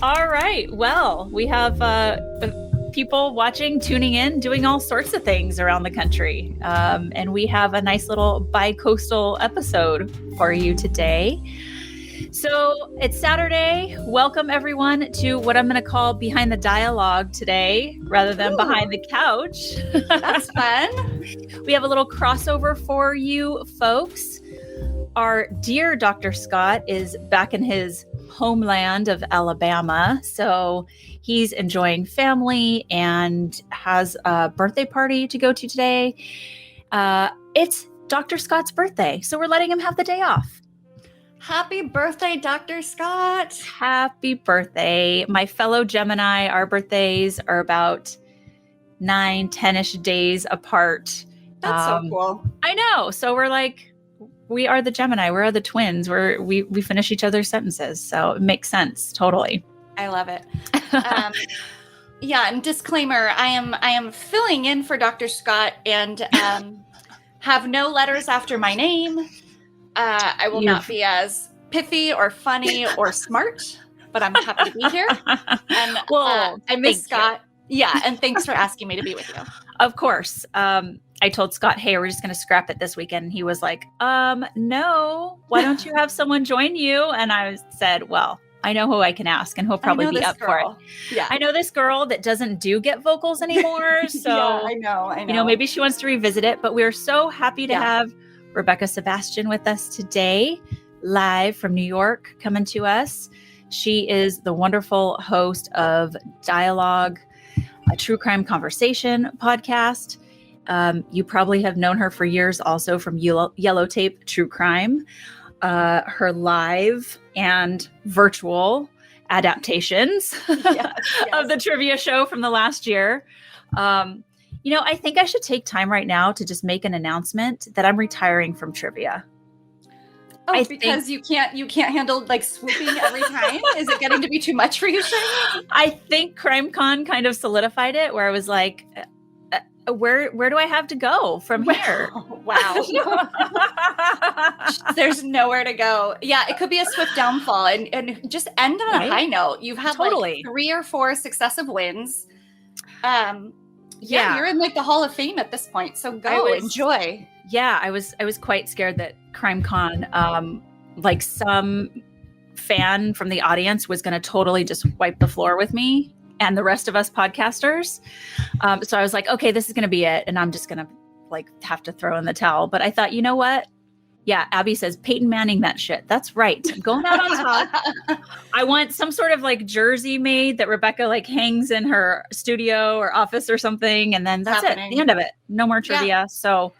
All right. Well, we have people watching, tuning in, doing all sorts of things around the country. And we have a nice little bi-coastal episode for you today. So it's Saturday. Welcome, everyone, to what I'm going to call Behind the DieAlogue today, rather than Behind the Couch. That's fun. We have a little crossover for you folks. Our dear Dr. Scott is back in his homeland of Alabama. So he's enjoying family and has a birthday party to go to today. It's Dr. Scott's birthday. So we're letting him have the day off. Happy birthday, Dr. Scott. Happy birthday. My fellow Gemini, our birthdays are about 9-10-ish days apart. That's so cool. I know. So we're like, we are the Gemini. We're the twins. We finish each other's sentences. So it makes sense. Totally. I love it. Yeah. And disclaimer, I am filling in for Dr. Scott and have no letters after my name. I will not be as pithy or funny or smart, but I'm happy to be here. And I miss Scott. Yeah. And thanks for asking me to be with you. Of course. I told Scott, hey, we're just going to scrap it this weekend. He was like, no, why don't you have someone join you? And I said, well, I know who I can ask and he'll probably be up for it. Yeah. I know this girl that doesn't get vocals anymore. So yeah, I know. You know, maybe she wants to revisit it, but we're so happy to have Rebekah Sebastian with us today, live from New York, coming to us. She is the wonderful host of DieAlogue, a true crime conversation podcast. You probably have known her for years also from Yellow Tape True Crime, her live and virtual adaptations of the trivia show from the last year. You know, I think I should take time right now to just make an announcement that I'm retiring from trivia. Oh, because you can't handle like swooping every time? Is it getting to be too much for you, Shane? I think CrimeCon kind of solidified it, where I was like, where do I have to go from here? Wow. There's nowhere to go. Yeah, it could be a swift downfall and just end on a high note. You've had like 3 or 4 successive wins. Yeah, you're in like the Hall of Fame at this point. So go enjoy. Yeah, I was quite scared that CrimeCon, like some fan from the audience was going to totally just wipe the floor with me and the rest of us podcasters. So I was like, okay, this is going to be it. And I'm just going to like have to throw in the towel. But I thought, you know what? Yeah, Abby says, Peyton Manning that shit. That's right. I'm going out on top. I want some sort of like jersey made that Rebekah like hangs in her studio or office or something. And then that's it. The end of it. No more trivia. Yeah. So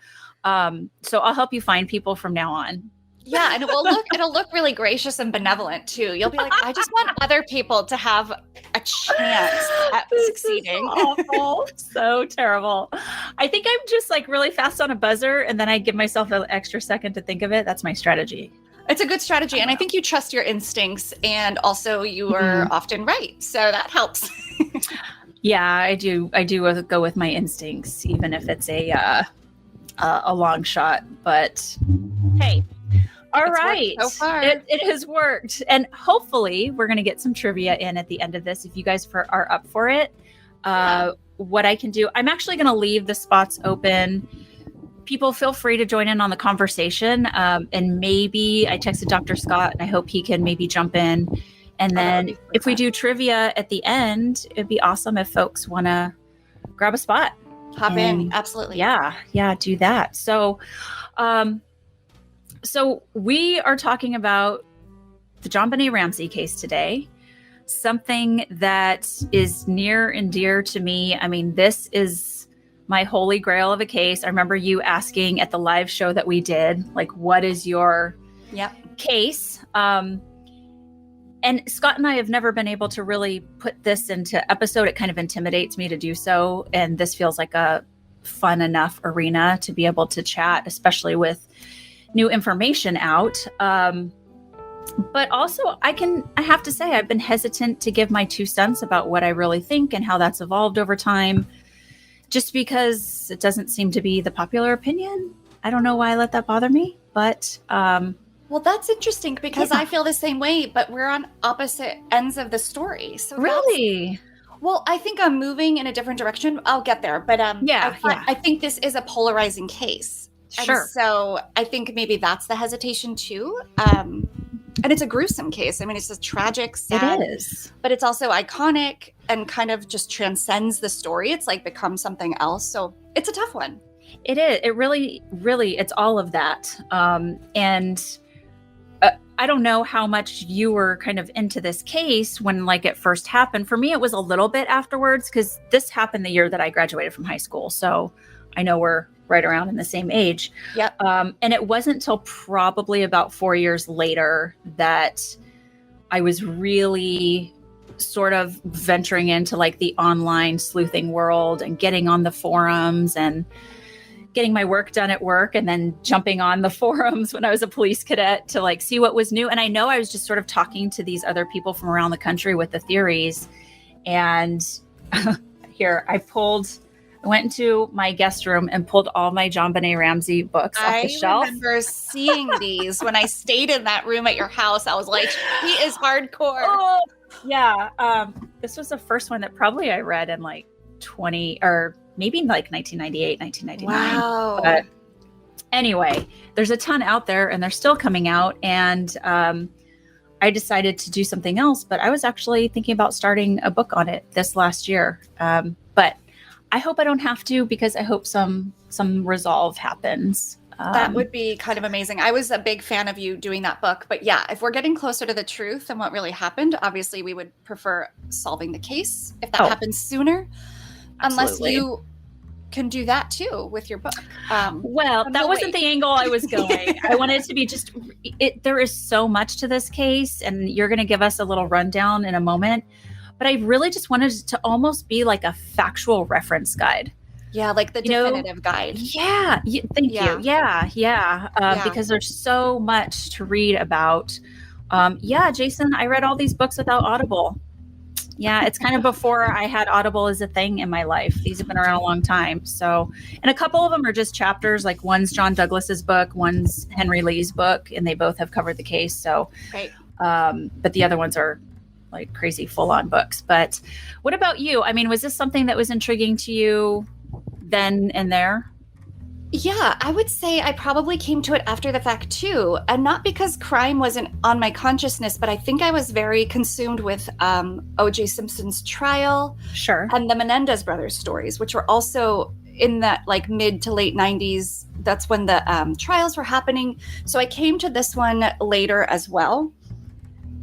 I'll help you find people from now on. Yeah, and it'll look really gracious and benevolent too. You'll be like, I just want other people to have a chance at succeeding. Awful. So terrible. I think I'm just like really fast on a buzzer, and then I give myself an extra second to think of it. That's my strategy. It's a good strategy, and I think you trust your instincts, and also you are often right, so that helps. Yeah, I do go with my instincts, even if it's a long shot. But hey. All right. So far. It has worked. And hopefully we're going to get some trivia in at the end of this. If you guys are up for it, what I can do, I'm actually going to leave the spots open. People feel free to join in on the conversation. And maybe I texted Dr. Scott and I hope he can maybe jump in. And then if we do trivia at the end, it'd be awesome if folks want to grab a spot. Hop in. Absolutely. Yeah, do that. So we are talking about the JonBenet Ramsey case today, something that is near and dear to me. I mean, this is my holy grail of a case. I remember you asking at the live show that we did, like, what is your case? And Scott and I have never been able to really put this into episode. It kind of intimidates me to do so. And this feels like a fun enough arena to be able to chat, especially with new information out. But also I have to say, I've been hesitant to give my 2 cents about what I really think and how that's evolved over time, just because it doesn't seem to be the popular opinion. I don't know why I let that bother me, but well, Well, that's interesting because I feel the same way, but we're on opposite ends of the story. So Really? Well, I think I'm moving in a different direction. I'll get there, but I think this is a polarizing case. Sure. And so I think maybe that's the hesitation too. And it's a gruesome case. I mean, it's a tragic, sad, it is, but it's also iconic and kind of just transcends the story. It's like become something else. So it's a tough one. It is. It really, it's all of that. And I don't know how much you were kind of into this case when like it first happened. For me, it was a little bit afterwards because this happened the year that I graduated from high school. So I know we're right around in the same age. Yep. And it wasn't until probably about 4 years later that I was really sort of venturing into like the online sleuthing world and getting on the forums and getting my work done at work and then jumping on the forums when I was a police cadet to like see what was new. And I know I was just sort of talking to these other people from around the country with the theories. And here I went into my guest room and pulled all my JonBenet Ramsey books off the shelf. I remember seeing these when I stayed in that room at your house. I was like, he is hardcore. Oh, yeah. This was the first one that probably I read in like 20 or maybe like 1998, 1999. Wow. But anyway, there's a ton out there and they're still coming out. And I decided to do something else, but I was actually thinking about starting a book on it this last year. But I hope I don't have to because I hope some resolve happens. That would be kind of amazing. I was a big fan of you doing that book. But yeah, if we're getting closer to the truth and what really happened, obviously we would prefer solving the case if that happens sooner. Unless you can do that too with your book. Well, that wasn't the angle I was going. I wanted it to be just, there is so much to this case and you're going to give us a little rundown in a moment. But I really just wanted to almost be like a factual reference guide. Yeah, like the definitive guide. Yeah, thank you. Yeah. Because there's so much to read about. Jason, I read all these books without Audible. Yeah, it's kind of before I had Audible as a thing in my life. These have been around a long time. So, and a couple of them are just chapters. Like one's John Douglas's book, one's Henry Lee's book, and they both have covered the case. So, right. But the other ones are like crazy full-on books. But what about you? I mean, was this something that was intriguing to you then and there? Yeah, I would say I probably came to it after the fact too. And not because crime wasn't on my consciousness, but I think I was very consumed with O.J. Simpson's trial. Sure. And the Menendez brothers stories, which were also in that like mid to late 90s. That's when the trials were happening. So I came to this one later as well.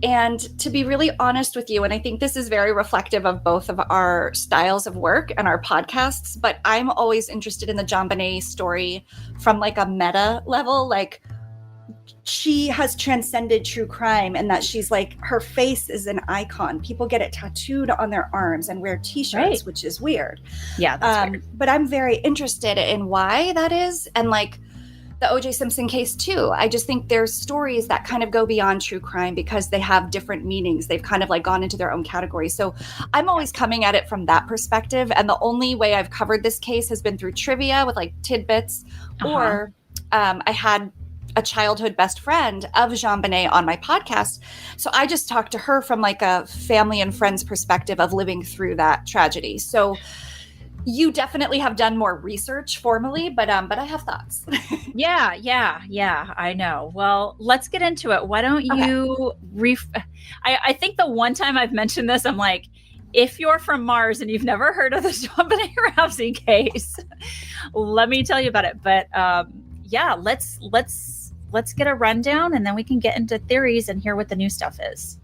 And to be really honest with you, and I think this is very reflective of both of our styles of work and our podcasts, but I'm always interested in the JonBenet story from like a meta level. Like she has transcended true crime and that she's like, her face is an icon. People get it tattooed on their arms and wear t-shirts, which is weird. Yeah, that's weird. But I'm very interested in why that is. And like, the O.J. Simpson case too. I just think there's stories that kind of go beyond true crime because they have different meanings. They've kind of like gone into their own category. So I'm always coming at it from that perspective. And the only way I've covered this case has been through trivia with like tidbits, or I had a childhood best friend of JonBenet on my podcast. So I just talked to her from like a family and friends perspective of living through that tragedy. So you definitely have done more research formally, but I have thoughts. Yeah, I know. Well, let's get into it. Why don't you I think the one time I've mentioned this, I'm like, if you're from Mars and you've never heard of the JonBenet Ramsey case, let me tell you about it. But let's get a rundown and then we can get into theories and hear what the new stuff is.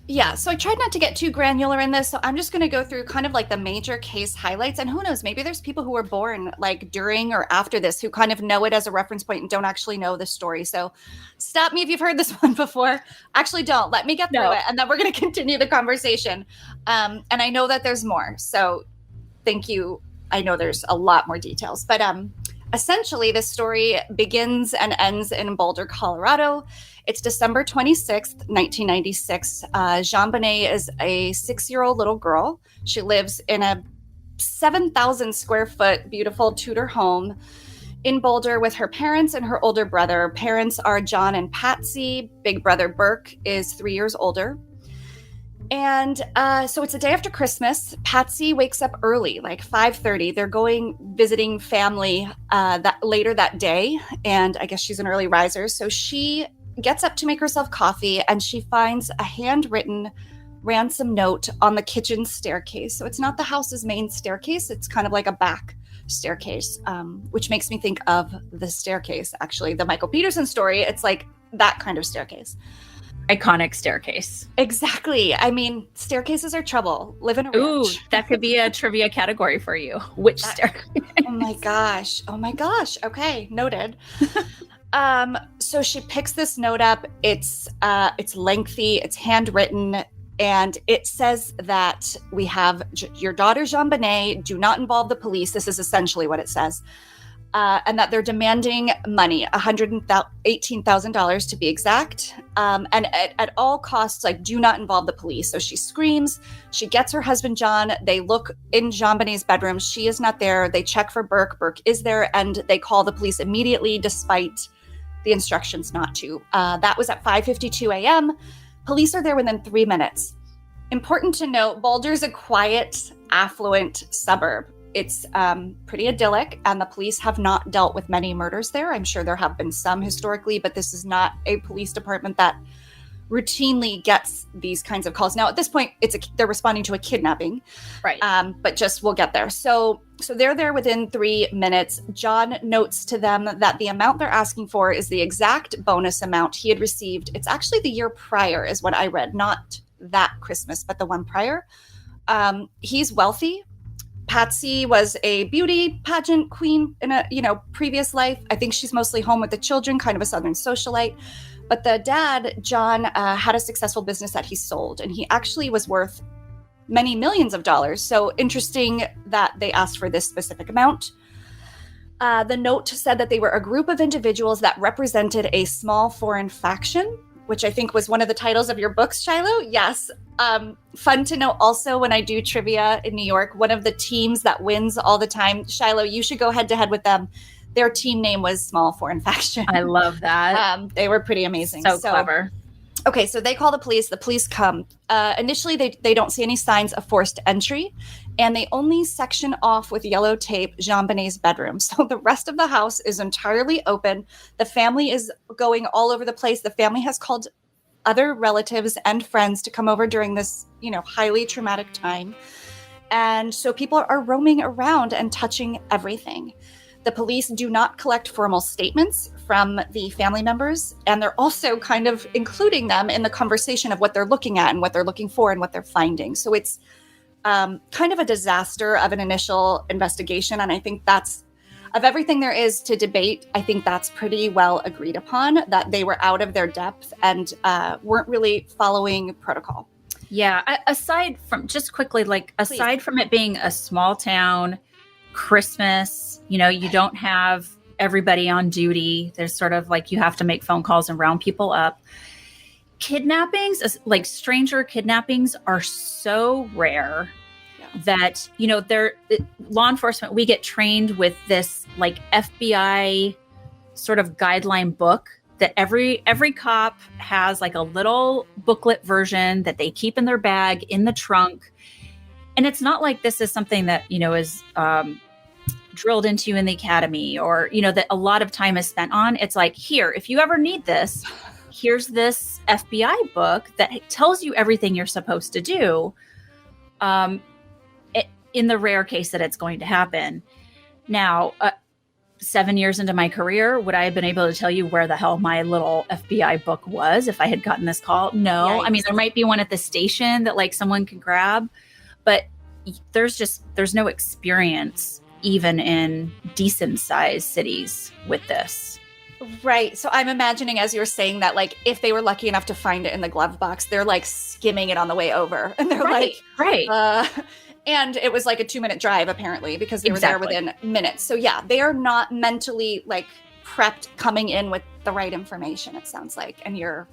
Yeah, so I tried not to get too granular in this. So I'm just going to go through kind of like the major case highlights. And who knows, maybe there's people who were born like during or after this who kind of know it as a reference point and don't actually know the story. So stop me if you've heard this one before. Actually, don't. Let me get through it. And then we're going to continue the conversation. And I know that there's more. So thank you. I know there's a lot more details. But essentially, this story begins and ends in Boulder, Colorado. It's December 26th, 1996. JonBenet is a 6-year-old little girl. She lives in a 7,000 square foot beautiful Tudor home in Boulder with her parents and her older brother. Parents are John and Patsy. Big brother Burke is 3 years older. And so it's the day after Christmas. Patsy wakes up early, like 5:30. They're going visiting family later that day. And I guess she's an early riser. So she gets up to make herself coffee, and she finds a handwritten ransom note on the kitchen staircase. So it's not the house's main staircase. It's kind of like a back staircase, which makes me think of The Staircase, actually. The Michael Peterson story. It's like that kind of staircase. Iconic staircase. Exactly. I mean, staircases are trouble. Live in a ranch. Ooh, that could be a trivia category for you. Which staircase? Oh my gosh. Oh my gosh. Okay, noted. So she picks this note up. It's lengthy. It's handwritten, and it says that we have your daughter JonBenet. Do not involve the police. This is essentially what it says. And that they're demanding money, $118,000 to be exact. And at all costs, like, do not involve the police. So she screams. She gets her husband, John. They look in JonBenet's bedroom. She is not there. They check for Burke. Burke is there. And they call the police immediately, despite the instructions not to. That was at 5:52 a.m. Police are there within 3 minutes. Important to note, Boulder's a quiet, affluent suburb. It's pretty idyllic, and the police have not dealt with many murders there. I'm sure there have been some historically, but this is not a police department that routinely gets these kinds of calls. Now, at this point, they're responding to a kidnapping, right? But we'll get there. So they're there within 3 minutes. John notes to them that the amount they're asking for is the exact bonus amount he had received. It's actually the year prior, is what I read, not that Christmas, but the one prior. He's wealthy. Patsy was a beauty pageant queen in a previous life. I think she's mostly home with the children, kind of a Southern socialite. But the dad, John, had a successful business that he sold, and he actually was worth many millions of dollars. So interesting that they asked for this specific amount. The note said that they were a group of individuals that represented a small foreign faction, which I think was one of the titles of your books, Shiloh. Yes. Fun to know also, when I do trivia in New York, one of the teams that wins all the time, Shiloh, you should go head to head with them. Their team name was Small Foreign Faction. I love that. They were pretty amazing. So clever. Okay, so they call the police. The police come. Initially, they don't see any signs of forced entry, and they only section off with yellow tape JonBenet's bedroom. So the rest of the house is entirely open. The family is going all over the place. The family has called other relatives and friends to come over during this, highly traumatic time. And so people are roaming around and touching everything. The police do not collect formal statements from the family members, and they're also kind of including them in the conversation of what they're looking at and what they're looking for and what they're finding. So it's kind of a disaster of an initial investigation, and I think that's, of everything there is to debate, I think that's pretty well agreed upon, that they were out of their depth and weren't really following protocol. Yeah, aside from, just quickly, aside from it being a small town, Christmas, you don't have everybody on duty. There's sort of like, you have to make phone calls and round people up. Kidnappings, like stranger kidnappings, are so rare that, law enforcement, we get trained with this like FBI sort of guideline book that every cop has, like a little booklet version that they keep in their bag in the trunk. And it's not like this is something that, is drilled into you in the academy, or, that a lot of time is spent on. It's like, here, if you ever need this, here's this FBI book that tells you everything you're supposed to do. In the rare case that it's going to happen. Now, 7 years into my career, would I have been able to tell you where the hell my little FBI book was if I had gotten this call? No. Yikes. I mean, there might be one at the station that like someone could grab, but there's no experience even in decent sized cities with this. Right. So I'm imagining, as you're saying that, like, if they were lucky enough to find it in the glove box, they're like skimming it on the way over, and they're right. And it was like a 2-minute drive, apparently, because they were there within minutes. So yeah, they are not mentally like prepped coming in with the right information, it sounds like. And you're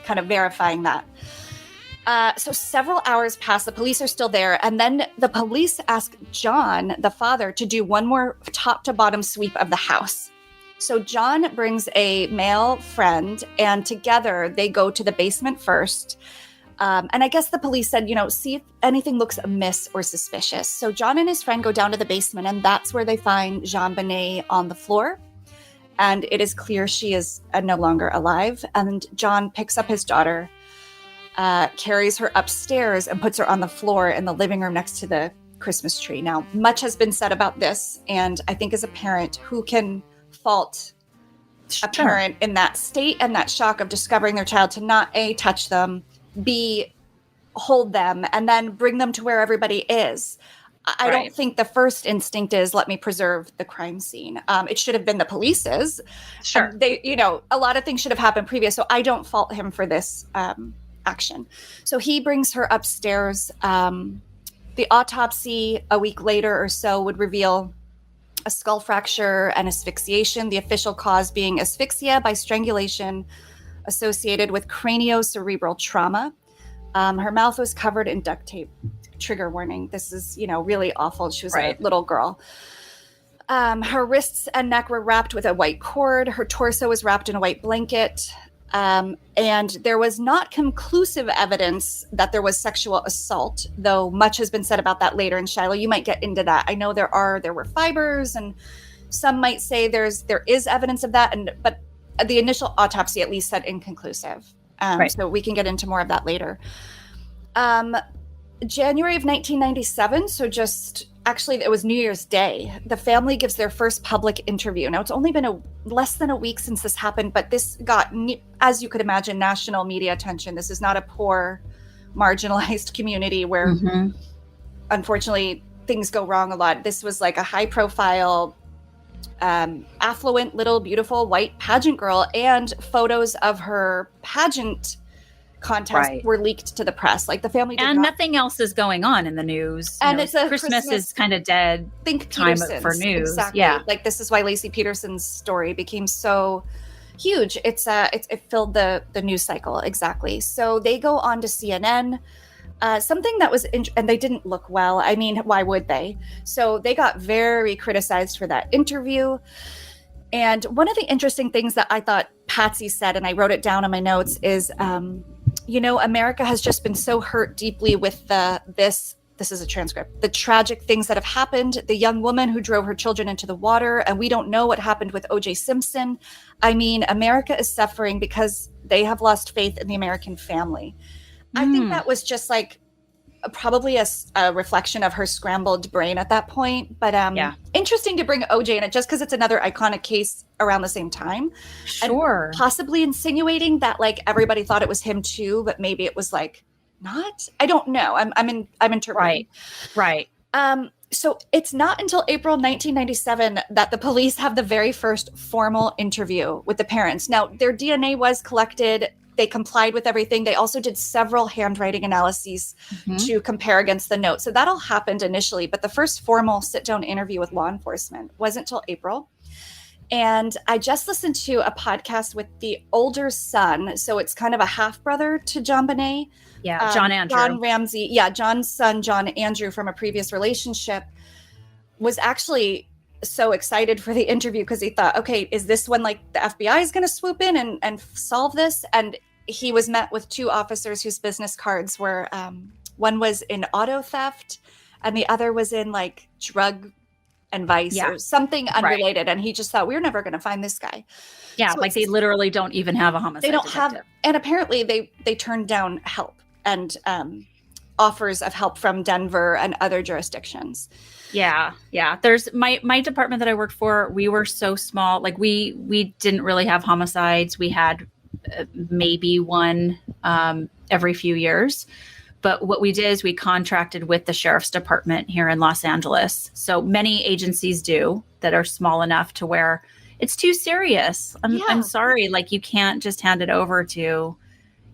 kind of verifying that. So several hours pass. The police are still there. And then the police ask John, the father, to do one more top to bottom sweep of the house. So John brings a male friend, and together they go to the basement first. And I guess the police said, see if anything looks amiss or suspicious. So John and his friend go down to the basement, and that's where they find JonBenet on the floor. And it is clear she is no longer alive. And John picks up his daughter, carries her upstairs, and puts her on the floor in the living room next to the Christmas tree. Now, much has been said about this. And I think as a parent, who can fault a parent in that state and that shock of discovering their child to not A, touch them, B, hold them, and then bring them to where everybody is. I don't think the first instinct is, let me preserve the crime scene. It should have been the police's. Sure. They, a lot of things should have happened previous. So I don't fault him for this action. So he brings her upstairs. The autopsy a week later or so would reveal a skull fracture and asphyxiation, the official cause being asphyxia by strangulation associated with craniocerebral trauma. Her mouth was covered in duct tape. Trigger warning. This is, really awful. She was a little girl. Her wrists and neck were wrapped with a white cord. Her torso was wrapped in a white blanket. And there was not conclusive evidence that there was sexual assault, though much has been said about that later in Shiloh. You might get into that. I know there were fibers, and some might say there is evidence of that, but the initial autopsy at least said inconclusive. So we can get into more of that later. January of 1997, so actually it was New Year's Day, the family gives their first public interview. Now, it's only been less than a week since this happened, but this got, as you could imagine, national media attention. This is not a poor, marginalized community where, unfortunately, things go wrong a lot. This was like a high-profile, affluent, little, beautiful, white pageant girl, and photos of her pageant contest were leaked to the press. Like, the family did nothing else is going on in the news. And it's a Christmas is kind of dead. Think time Peterson's, for news. Exactly. Yeah. Like, this is why Lacey Peterson's story became so huge. It filled the news cycle. Exactly. So they go on to CNN. Something that was, and they didn't look well. I mean, why would they? So they got very criticized for that interview. And one of the interesting things that I thought Patsy said, and I wrote it down in my notes, is, America has just been so hurt deeply with this is a transcript, the tragic things that have happened, the young woman who drove her children into the water, and we don't know what happened with O.J. Simpson. I mean, America is suffering because they have lost faith in the American family. I think that was just like probably a reflection of her scrambled brain at that point. But interesting to bring OJ in it just because it's another iconic case around the same time. Sure. And possibly insinuating that like everybody thought it was him too, but maybe it was like not. I don't know. I'm interpreting. Right. So it's not until April 1997 that the police have the very first formal interview with the parents. Now, their DNA was collected. They complied with everything. They also did several handwriting analyses to compare against the note. So that all happened initially, but the first formal sit-down interview with law enforcement wasn't till April. And I just listened to a podcast with the older son. So it's kind of a half-brother to JonBenet. Yeah, John Andrew. John Ramsey. Yeah, John's son, John Andrew, from a previous relationship, was actually so excited for the interview because he thought, okay, is this when like the FBI is going to swoop in and solve this? And he was met with two officers whose business cards were, one was in auto theft and the other was in like drug and vice or something unrelated. And he just thought, we're never going to find this guy. Yeah, So like they literally don't even have a homicide they don't detective. have, and apparently they turned down help and offers of help from Denver and other jurisdictions. Yeah. There's my department that I worked for. We were so small. Like we didn't really have homicides. We had maybe one every few years. But what we did is we contracted with the sheriff's department here in Los Angeles. So many agencies do that are small enough to where it's too serious. I'm sorry. Like you can't just hand it over to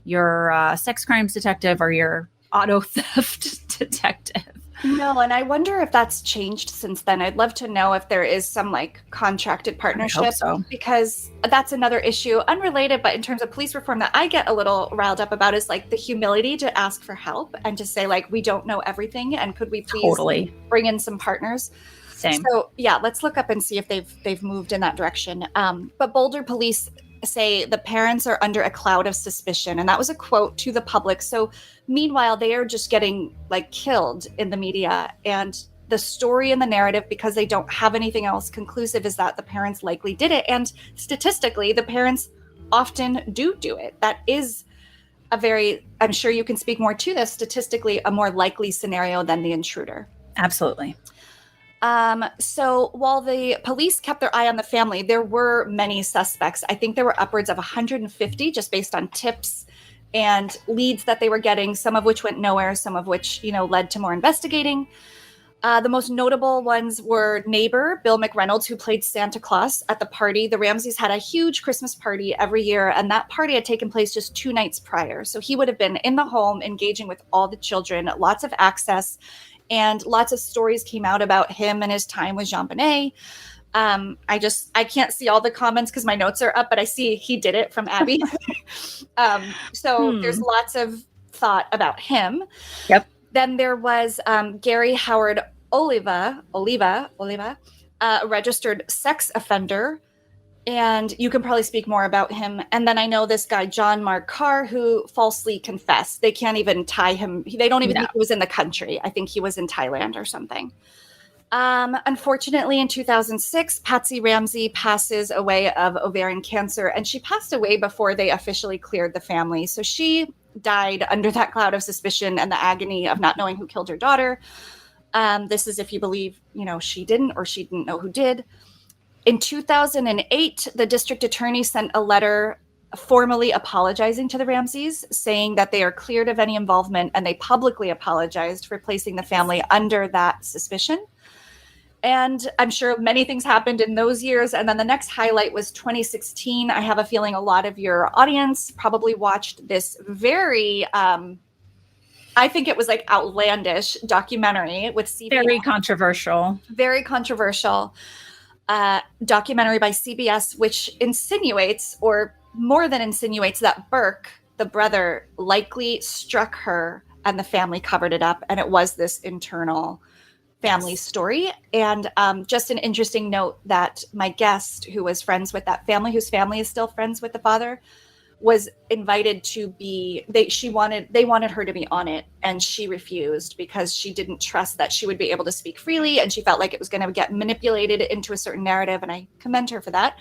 your sex crimes detective or your auto theft detective. No, and I wonder if that's changed since then. I'd love to know if there is some like contracted partnership, I hope so. because that's another issue, unrelated, but in terms of police reform, that I get a little riled up about is like the humility to ask for help and to say like, we don't know everything, and could we please Totally. bring in some partners? Same. So yeah, let's look up and see if they've moved in that direction. But Boulder police say the parents are under a cloud of suspicion, and that was a quote to the public. So meanwhile, they are just getting like killed in the media, and the story and the narrative, because they don't have anything else conclusive, is that the parents likely did it. And statistically, the parents often do it. That is a very, I'm sure you can speak more to this, statistically a more likely scenario than the intruder. Absolutely. So while the police kept their eye on the family, there were many suspects. I think there were upwards of 150 just based on tips and leads that they were getting, some of which went nowhere, some of which, led to more investigating. The most notable ones were neighbor Bill McReynolds, who played Santa Claus at the party. The Ramseys had a huge Christmas party every year, and that party had taken place just 2 nights prior. So he would have been in the home engaging with all the children, lots of access. And lots of stories came out about him and his time with JonBenet. I can't see all the comments because my notes are up, but I see he did it from Abby. So there's lots of thought about him. Yep. Then there was Gary Howard Oliva, a registered sex offender. And you can probably speak more about him. And then I know this guy, John Mark Carr, who falsely confessed. They can't even tie him. They don't even think he was in the country. I think he was in Thailand or something. Unfortunately, in 2006, Patsy Ramsey passes away of ovarian cancer, and she passed away before they officially cleared the family. So she died under that cloud of suspicion and the agony of not knowing who killed her daughter. This is if you believe, she didn't, or she didn't know who did. In 2008, the district attorney sent a letter formally apologizing to the Ramseys, saying that they are cleared of any involvement, and they publicly apologized for placing the family under that suspicion. And I'm sure many things happened in those years. And then the next highlight was 2016. I have a feeling a lot of your audience probably watched this very, I think it was like outlandish documentary with CBS. Very controversial. Very controversial. Documentary by CBS, which insinuates, or more than insinuates, that Burke, the brother, likely struck her and the family covered it up. And it was this internal family story. And just an interesting note that my guest, who was friends with that family, whose family is still friends with the father, was invited to be, they wanted her to be on it, and she refused because she didn't trust that she would be able to speak freely, and she felt like it was going to get manipulated into a certain narrative, and I commend her for that.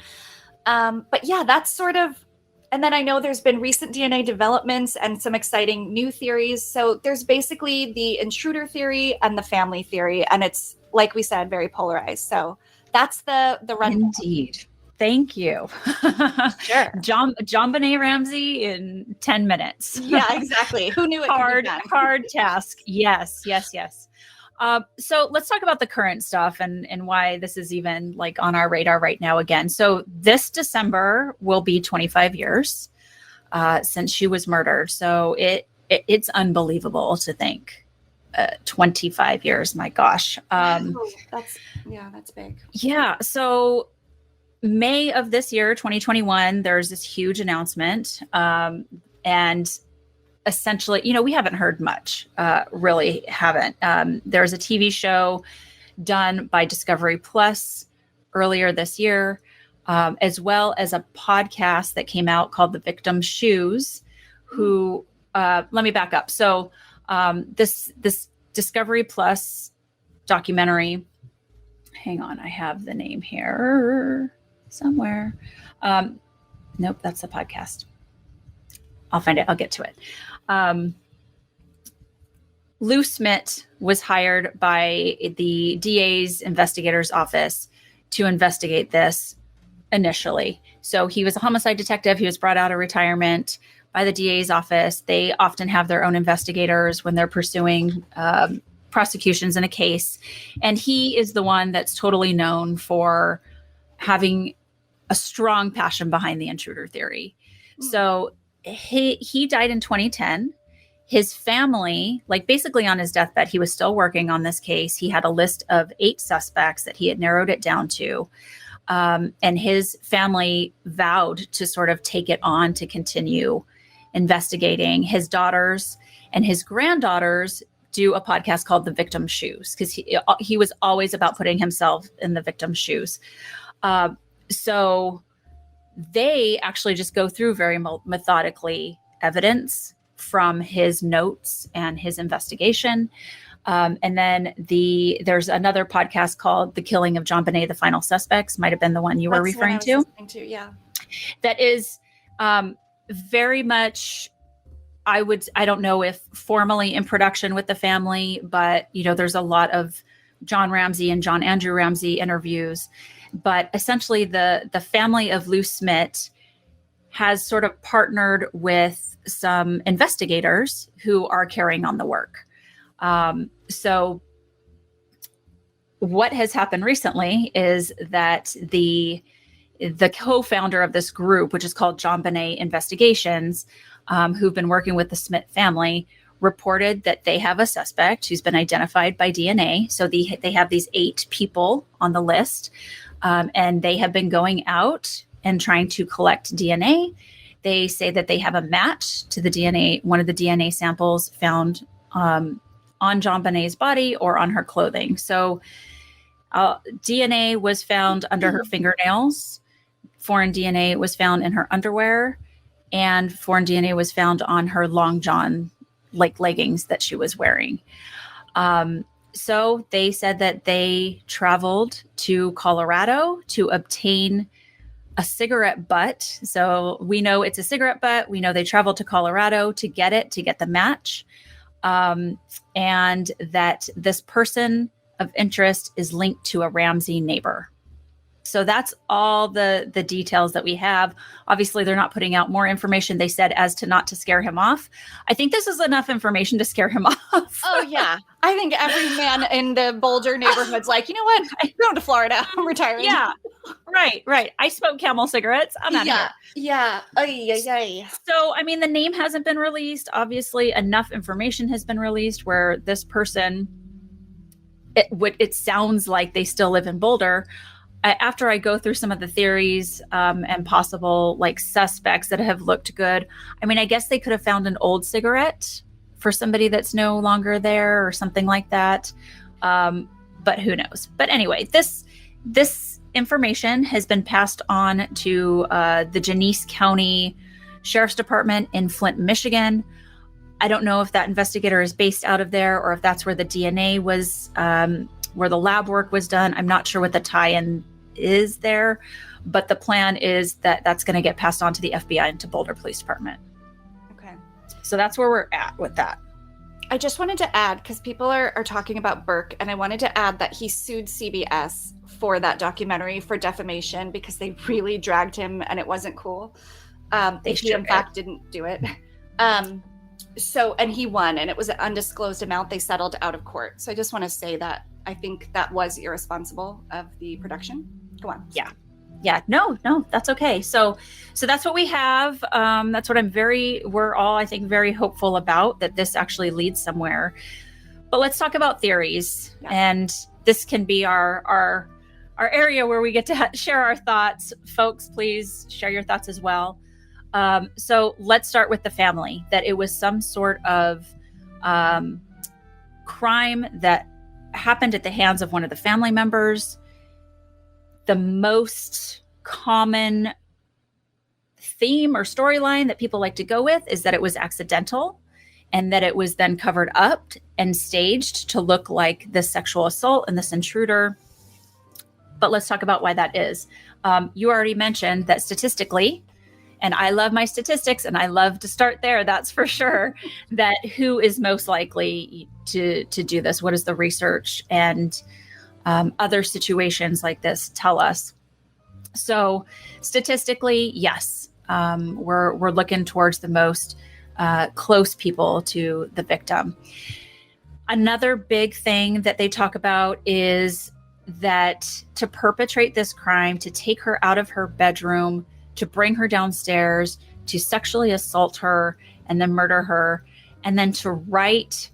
But yeah, that's sort of, and then I know there's been recent DNA developments and some exciting new theories. So there's basically the intruder theory and the family theory, and it's, like we said, very polarized. So that's the run. Indeed. Thank you. Sure. JonBenet Ramsey in 10 minutes. Yeah, exactly. Who knew it? Hard task. Yes. So let's talk about the current stuff and why this is even like on our radar right now again. So this December will be 25 years since she was murdered. So it's unbelievable to think 25 years. My gosh. That's big. Yeah. So May of this year, 2021, there's this huge announcement. And essentially, we haven't heard much, really haven't. There's a TV show done by Discovery Plus earlier this year, as well as a podcast that came out called The Victim's Shoes, who, let me back up. So this Discovery Plus documentary, hang on, I have the name here somewhere. Nope, that's the podcast. I'll find it. I'll get to it. Lou Smith was hired by the DA's investigator's office to investigate this initially. So he was a homicide detective. He was brought out of retirement by the DA's office. They often have their own investigators when they're pursuing prosecutions in a case. And he is the one that's totally known for having a strong passion behind the intruder theory. So he died in 2010. His family, like basically on his deathbed, he was still working on this case. He had a list of 8 suspects that he had narrowed it down to. And his family vowed to sort of take it on to continue investigating. His daughters and his granddaughters do a podcast called The Victim's Shoes, because he was always about putting himself in the victim's shoes. So they actually just go through very methodically evidence from his notes and his investigation. And then there's another podcast called The Killing of JonBenet, The Final Suspects, might have been the one you were referring to. Yeah. That is very much, I don't know if formally in production with the family, but there's a lot of John Ramsey and John Andrew Ramsey interviews. But essentially the family of Lou Smit has sort of partnered with some investigators who are carrying on the work. So what has happened recently is that the co-founder of this group, which is called JonBenet Investigations, who've been working with the Smit family, reported that they have a suspect who's been identified by DNA. So they have these 8 people on the list, and they have been going out and trying to collect DNA. They say that they have a match to the DNA, one of the DNA samples found on JonBenet's body or on her clothing. So DNA was found under her fingernails. Foreign DNA was found in her underwear, and foreign DNA was found on her long john, like leggings that she was wearing. So they said that they traveled to Colorado to obtain a cigarette butt. So we know it's a cigarette butt. We know they traveled to Colorado to get the match. And that this person of interest is linked to a Ramsey neighbor. So that's all the details that we have. Obviously, they're not putting out more information. They said as to not to scare him off. I think this is enough information to scare him off. Oh, yeah. I think every man in the Boulder neighborhood's like, you know what? I'm going to Florida. I'm retiring. Yeah. Right. I smoke Camel cigarettes. I'm out of here. Yeah. So, I mean, the name hasn't been released. Obviously, enough information has been released where this person, it sounds like they still live in Boulder. After I go through some of the theories and possible like suspects that have looked good, I mean, I guess they could have found an old cigarette for somebody that's no longer there or something like that. But who knows? But anyway, this information has been passed on to the Genesee County Sheriff's Department in Flint, Michigan. I don't know if that investigator is based out of there or if that's where the DNA was, where the lab work was done. I'm not sure what the tie-in is there, but the plan is that that's going to get passed on to the FBI and to Boulder Police Department. Okay. So that's where we're at with that. I just wanted to add, because people are talking about Burke, and I wanted to add that he sued CBS for that documentary for defamation because they really dragged him and it wasn't cool. He in fact didn't do it. So, and he won, and it was an undisclosed amount they settled out of court. So I just want to say that I think that was irresponsible of the production. Go on. Yeah. No, that's okay. So that's what we have. That's what we're all, I think, very hopeful about, that this actually leads somewhere. But let's talk about theories. Yeah. And this can be our area where we get to share our thoughts. Folks, please share your thoughts as well. So let's start with the family, that it was some sort of crime that happened at the hands of one of the family members. The most common theme or storyline that people like to go with is that it was accidental and that it was then covered up and staged to look like this sexual assault and this intruder. But let's talk about why that is. You already mentioned that statistically, and I love my statistics and I love to start there, that's for sure, that who is most likely to do this? What does the research and other situations like this tell us? So statistically, yes, we're looking towards the most close people to the victim. Another big thing that they talk about is that to perpetrate this crime, to take her out of her bedroom, to bring her downstairs, to sexually assault her and then murder her, and then to write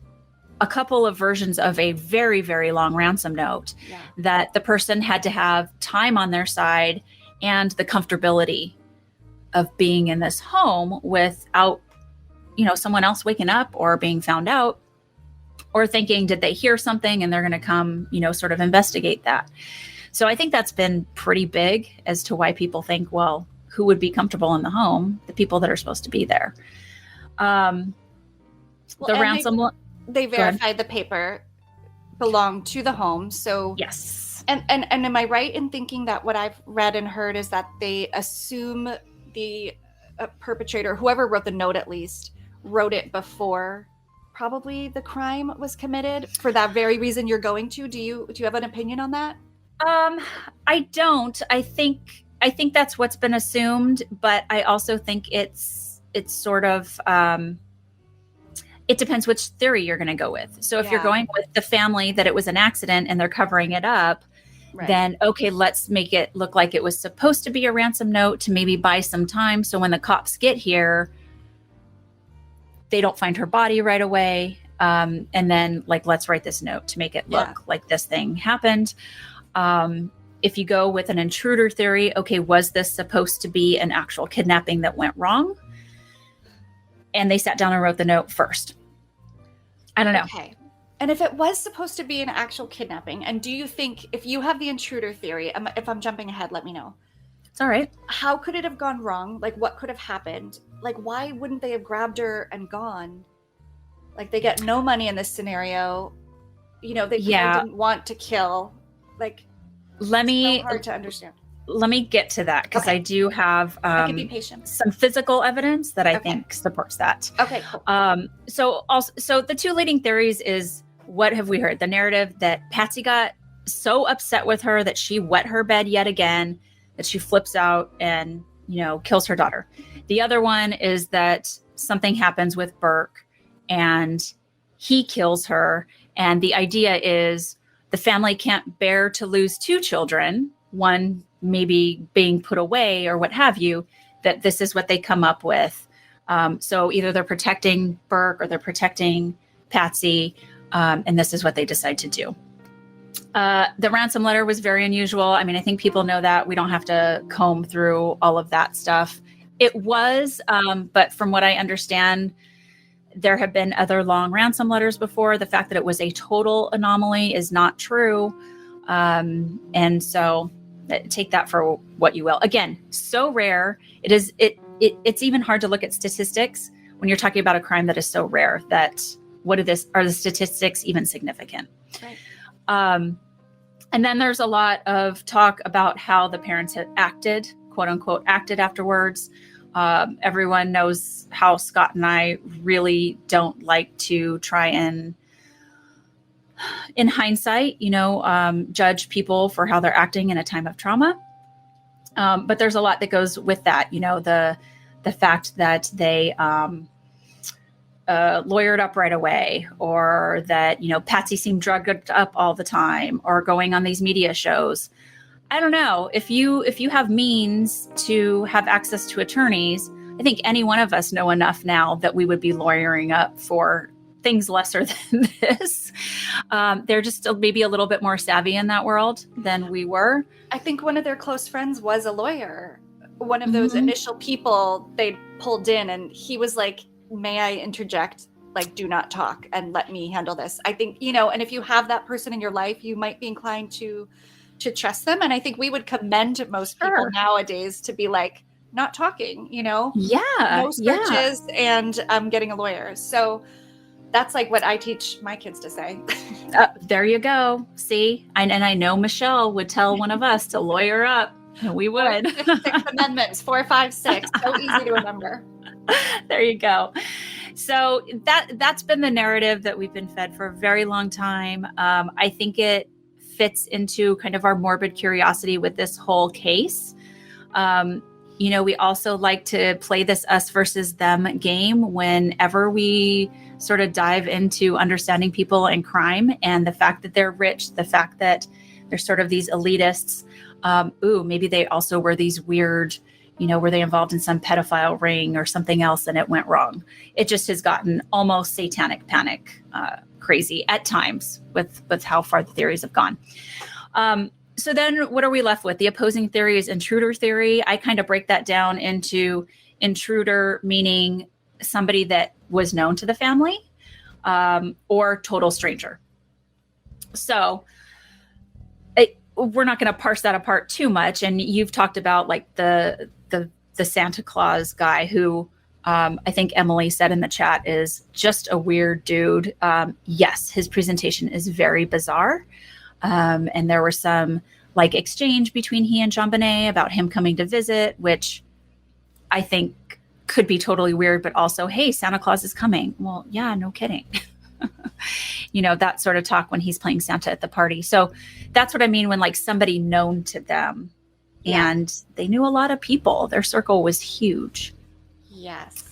a couple of versions of a very, very long ransom note that the person had to have time on their side and the comfortability of being in this home without, someone else waking up or being found out or thinking, did they hear something and they're going to come, sort of investigate that. So I think that's been pretty big as to why people think, well, who would be comfortable in the home? The people that are supposed to be there. The ransom. They verified the paper belonged to the home. So yes. And am I right in thinking that what I've read and heard is that they assume the perpetrator, whoever wrote the note at least, wrote it before probably the crime was committed for that very reason you're going to? Do you have an opinion on that? I don't. I think that's what's been assumed, but I also think it's sort of it depends which theory you're going to go with. So if you're going with the family that it was an accident and they're covering it up, then okay, let's make it look like it was supposed to be a ransom note to maybe buy some time. So when the cops get here, they don't find her body right away. And then let's write this note to make it look like this thing happened. If you go with an intruder theory, okay, was this supposed to be an actual kidnapping that went wrong? And they sat down and wrote the note first. I don't know. Okay. And if it was supposed to be an actual kidnapping, and do you think, if you have the intruder theory, if I'm jumping ahead, let me know. It's all right. How could it have gone wrong? What could have happened? Why wouldn't they have grabbed her and gone? They get no money in this scenario. They didn't want to kill. So hard to understand. Let me get to that because I do have I can be patient. Some physical evidence that I think supports that. Okay, cool. So the two leading theories is, what have we heard? The narrative that Patsy got so upset with her that she wet her bed yet again, that she flips out and, kills her daughter. The other one is that something happens with Burke and he kills her. And the idea is the family can't bear to lose two children, one maybe being put away or what have you, that this is what they come up with. So either they're protecting Burke or they're protecting Patsy, and this is what they decide to do. The ransom letter was very unusual. I mean, I think people know that. We don't have to comb through all of that stuff. It was, but from what I understand, there have been other long ransom letters before. The fact that it was a total anomaly is not true. And so take that for what you will. Again, so rare. It's even hard to look at statistics when you're talking about a crime that is so rare that are the statistics even significant? Right. And then there's a lot of talk about how the parents had acted, quote unquote, acted afterwards. Everyone knows how Scott and I really don't like to try and, in hindsight, judge people for how they're acting in a time of trauma. But there's a lot that goes with that, the fact that they lawyered up right away, or that, Patsy seemed drugged up all the time, or going on these media shows. I don't know. If you have means to have access to attorneys, I think any one of us know enough now that we would be lawyering up for things lesser than this. They're just maybe a little bit more savvy in that world than we were. I think one of their close friends was a lawyer. One of those initial people they pulled in, and he was like, may I interject? Do not talk and let me handle this. I think, and if you have that person in your life, you might be inclined to trust them. And I think we would commend most people nowadays to be not talking, no searches and getting a lawyer. So that's what I teach my kids to say. There you go. See, and I know Michelle would tell one of us to lawyer up. We would. 6 amendments, 4, 5, 6. So easy to remember. There you go. So that's been the narrative that we've been fed for a very long time. I think it fits into kind of our morbid curiosity with this whole case. We also like to play this us versus them game whenever we sort of dive into understanding people and crime, and the fact that they're rich, the fact that they're sort of these elitists. Maybe they also were these weird, were they involved in some pedophile ring or something else and it went wrong? It just has gotten almost satanic panic crazy at times with how far the theories have gone. So then what are we left with? The opposing theory is intruder theory. I kind of break that down into intruder, meaning somebody that was known to the family, or total stranger. So we're not going to parse that apart too much. And you've talked about like the Santa Claus guy who I think Emily said in the chat is just a weird dude. Yes, his presentation is very bizarre. And there were some like exchange between he and JonBenet about him coming to visit, which I think could be totally weird, but also, hey, Santa Claus is coming. Well, yeah, no kidding. That sort of talk when he's playing Santa at the party. So that's what I mean when like somebody known to them and they knew a lot of people. Their circle was huge. Yes.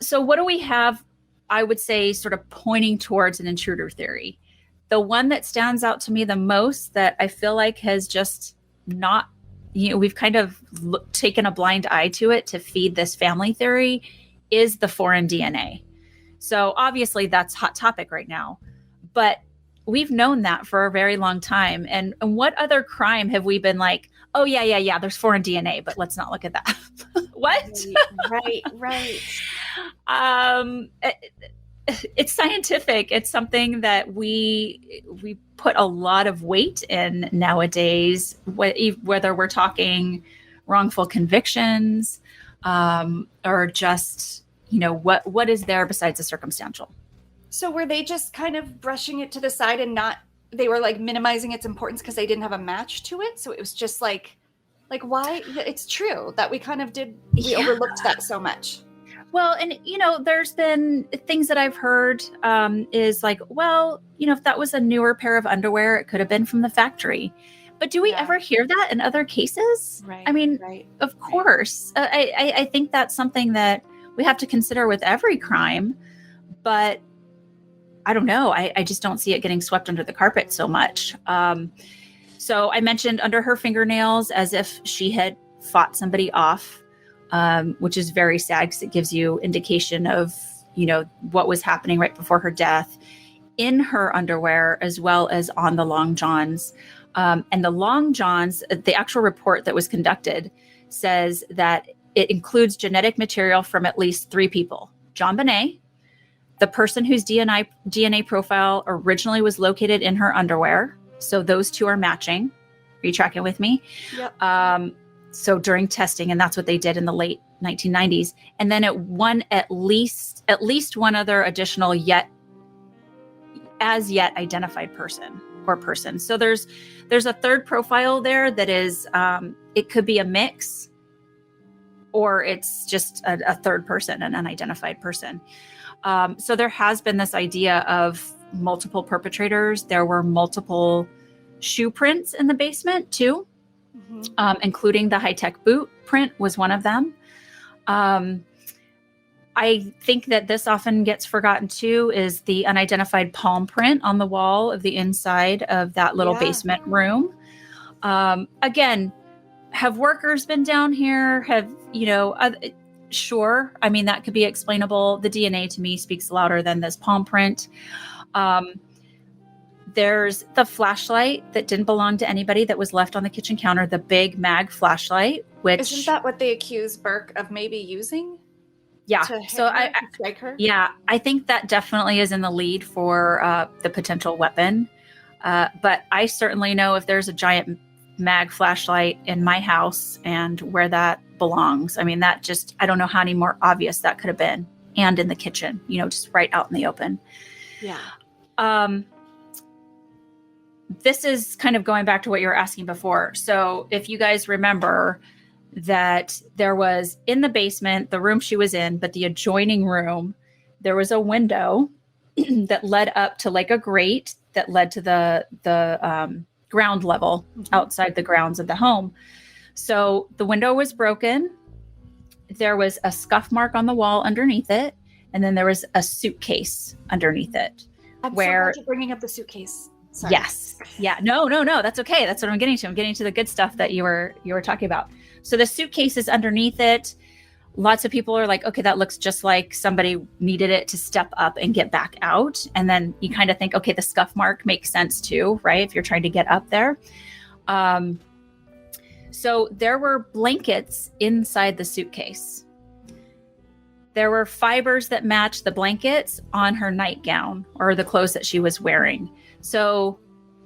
So what do we have, I would say, sort of pointing towards an intruder theory? The one that stands out to me the most that I feel like has just not, we've kind of taken a blind eye to it to feed this family theory is the foreign DNA. So obviously that's hot topic right now, but we've known that for a very long time. And what other crime have we been like, oh yeah, there's foreign DNA, but let's not look at that. What? Right. It's scientific. It's something that we put a lot of weight in nowadays, whether we're talking wrongful convictions, or just, what is there besides the circumstantial? So were they just kind of brushing it to the side and they were like minimizing its importance because they didn't have a match to it? So it was just like why? It's true that we kind of overlooked that so much. Well, and, there's been things that I've heard is like, well, if that was a newer pair of underwear, it could have been from the factory. But do we ever hear that in other cases? Right. I mean, of course. I think that's something that we have to consider with every crime. But I don't know. I just don't see it getting swept under the carpet so much. So I mentioned under her fingernails as if she had fought somebody off. Which is very sad because it gives you indication of, what was happening right before her death in her underwear, as well as on the long johns. And the long johns, the actual report that was conducted says that it includes genetic material from at least 3 people. JonBenet, the person whose DNA profile originally was located in her underwear. So those 2 are matching. Are you tracking with me? Yep. So during testing, and that's what they did in the late 1990s. And then at least one other additional yet identified person or person. So there's a third profile there that is, it could be a mix, or it's just a third person, an unidentified person. So there has been this idea of multiple perpetrators. There were multiple shoe prints in the basement too. Mm-hmm. Including the high-tech boot print was one of them. I think that this often gets forgotten too, is the unidentified palm print on the wall of the inside of that little basement room. Again, have workers been down here? Sure. I mean, that could be explainable. The DNA to me speaks louder than this palm print. There's the flashlight that didn't belong to anybody that was left on the kitchen counter, the big mag flashlight, which... Isn't that what they accuse Burke of maybe using? Yeah. To strike her? Yeah, I think that definitely is in the lead for the potential weapon. But I certainly know if there's a giant mag flashlight in my house and where that belongs. I mean, that just, I don't know how any more obvious that could have been. And in the kitchen, just right out in the open. Yeah. This is kind of going back to what you were asking before. So if you guys remember that there was in the basement, the room she was in, but the adjoining room, there was a window that led up to like a grate that led to the ground level outside the grounds of the home. So the window was broken. There was a scuff mark on the wall underneath it. And then there was a suitcase underneath it. I'm so glad you're bringing up the suitcase. Sorry. Yes. Yeah. No. That's okay. That's what I'm getting to. I'm getting to the good stuff that you were talking about. So the suitcase is underneath it. Lots of people are like, okay, that looks just like somebody needed it to step up and get back out. And then you kind of think, okay, the scuff mark makes sense too, right? If you're trying to get up there. So there were blankets inside the suitcase. There were fibers that matched the blankets on her nightgown or the clothes that she was wearing. So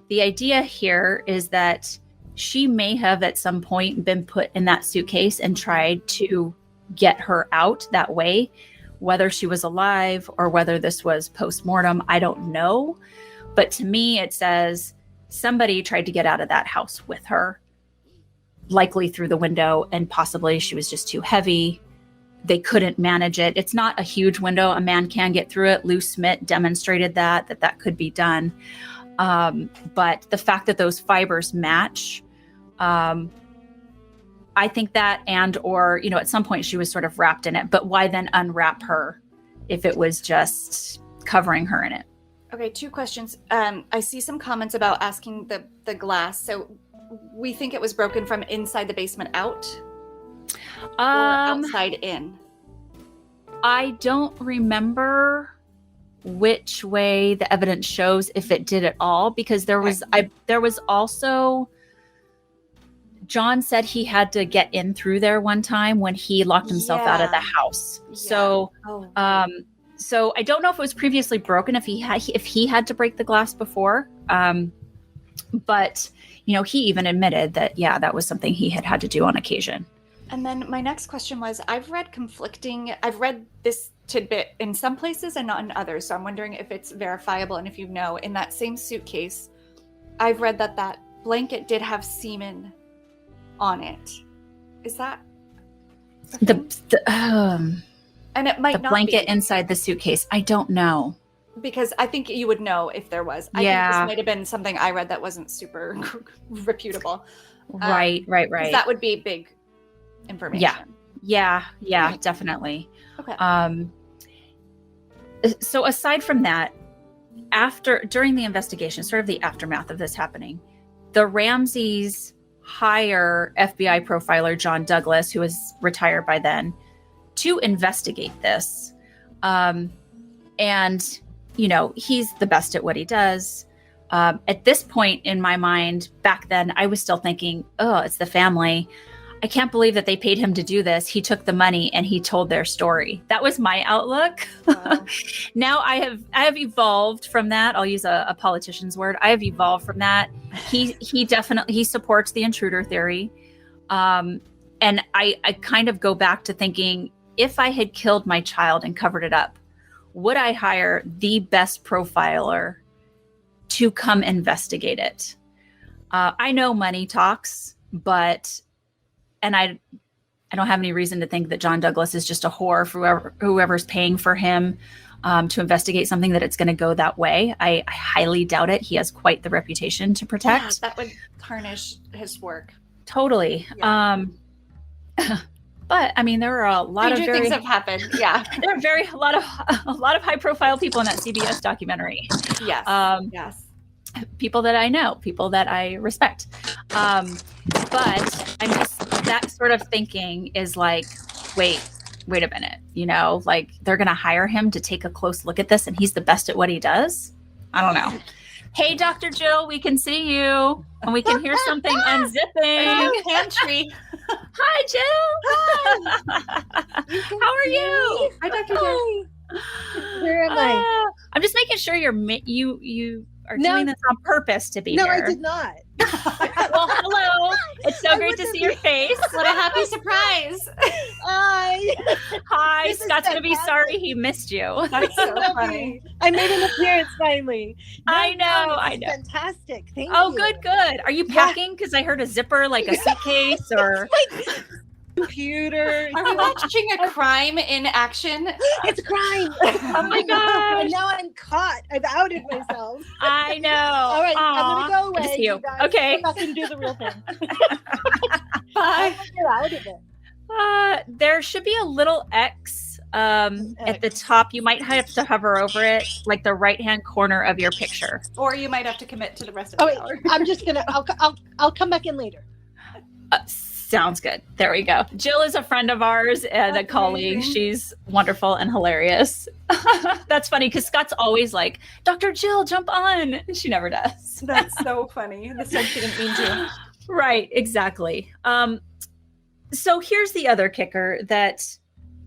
the idea here is that she may have at some point been put in that suitcase and tried to get her out that way. Whether she was alive or whether this was post-mortem, I don't know. But to me, it says somebody tried to get out of that house with her, likely through the window, and possibly she was just too heavy. They couldn't manage it. It's not a huge window. A man can get through it. Lou Smith demonstrated that could be done. But the fact that those fibers match, I think that, and, or, at some point she was sort of wrapped in it, but why then unwrap her if it was just covering her in it? Okay, 2 questions. I see some comments about asking the glass. So we think it was broken from inside the basement out or outside in? I don't remember which way the evidence shows if it did at all, because there was also, John said he had to get in through there one time when he locked himself out of the house. Yeah. So, so I don't know if it was previously broken, if he had to break the glass before. But he even admitted that, that was something he had to do on occasion. And then my next question was, I've read this tidbit in some places and not in others. So I'm wondering if it's verifiable. And if you know, in that same suitcase, I've read that blanket did have semen on it. Is that and it might the not blanket be inside the suitcase? I don't know. Because I think you would know if there was. I think this might have been something I read that wasn't super reputable. Right. That would be big information. Yeah, definitely. Okay. So aside from that, during the investigation, sort of the aftermath of this happening, the Ramseys hire FBI profiler John Douglas, who was retired by then, to investigate this. And he's the best at what he does. At this point in my mind, back then, I was still thinking, oh, it's the family. I can't believe that they paid him to do this. He took the money and he told their story. That was my outlook. Wow. Now I have evolved from that. I'll use a politician's word. I have evolved from that. He definitely supports the intruder theory. And I kind of go back to thinking, if I had killed my child and covered it up, would I hire the best profiler to come investigate it? I know money talks, and I don't have any reason to think that John Douglas is just a whore for whoever's paying for him to investigate something, that it's going to go that way. I highly doubt it. He has quite the reputation to protect. Yeah, that would tarnish his work. Totally. Yeah. But I mean, there are a lot of things have happened. Yeah, there are a lot of high profile people in that CBS documentary. Yes. Yes. People that I know, people that I respect. But I'm just, that sort of thinking is like, wait a minute, like they're going to hire him to take a close look at this and he's the best at what he does. I don't know. Hey, Dr. Jill, we can see you and we can hear something unzipping. Pantry. Hi, Jill. Hi. How are you? Hi, Dr. Jill. Where am I? I'm just making sure you are doing this on purpose to be here. No, I did not. Well, hello. It's so great to see your face. What a happy surprise. Hi. Scott's going to be sorry he missed you. That's so funny. I made an appearance finally. I know. Fantastic. Thank you. Oh, good. Are you packing? Because I heard a zipper, like a suitcase or... Computer. Are we watching a crime in action? It's a crime. Oh my gosh. And now I'm caught. I've outed myself. I know. All right, I'm going to go away. You guys. Okay. Come back and do the real thing. Bye. Get out of it. There should be a little X at the top. You might have to hover over it, like the right-hand corner of your picture. Or you might have to commit to the rest of the hour. I'm just going to, I'll come back in later. Sounds good. There we go. Jill is a friend of ours and a colleague. Amazing. She's wonderful and hilarious. That's funny because Scott's always like, Dr. Jill, jump on. And she never does. That's so funny. This time she didn't mean to. Right, exactly. So here's the other kicker that,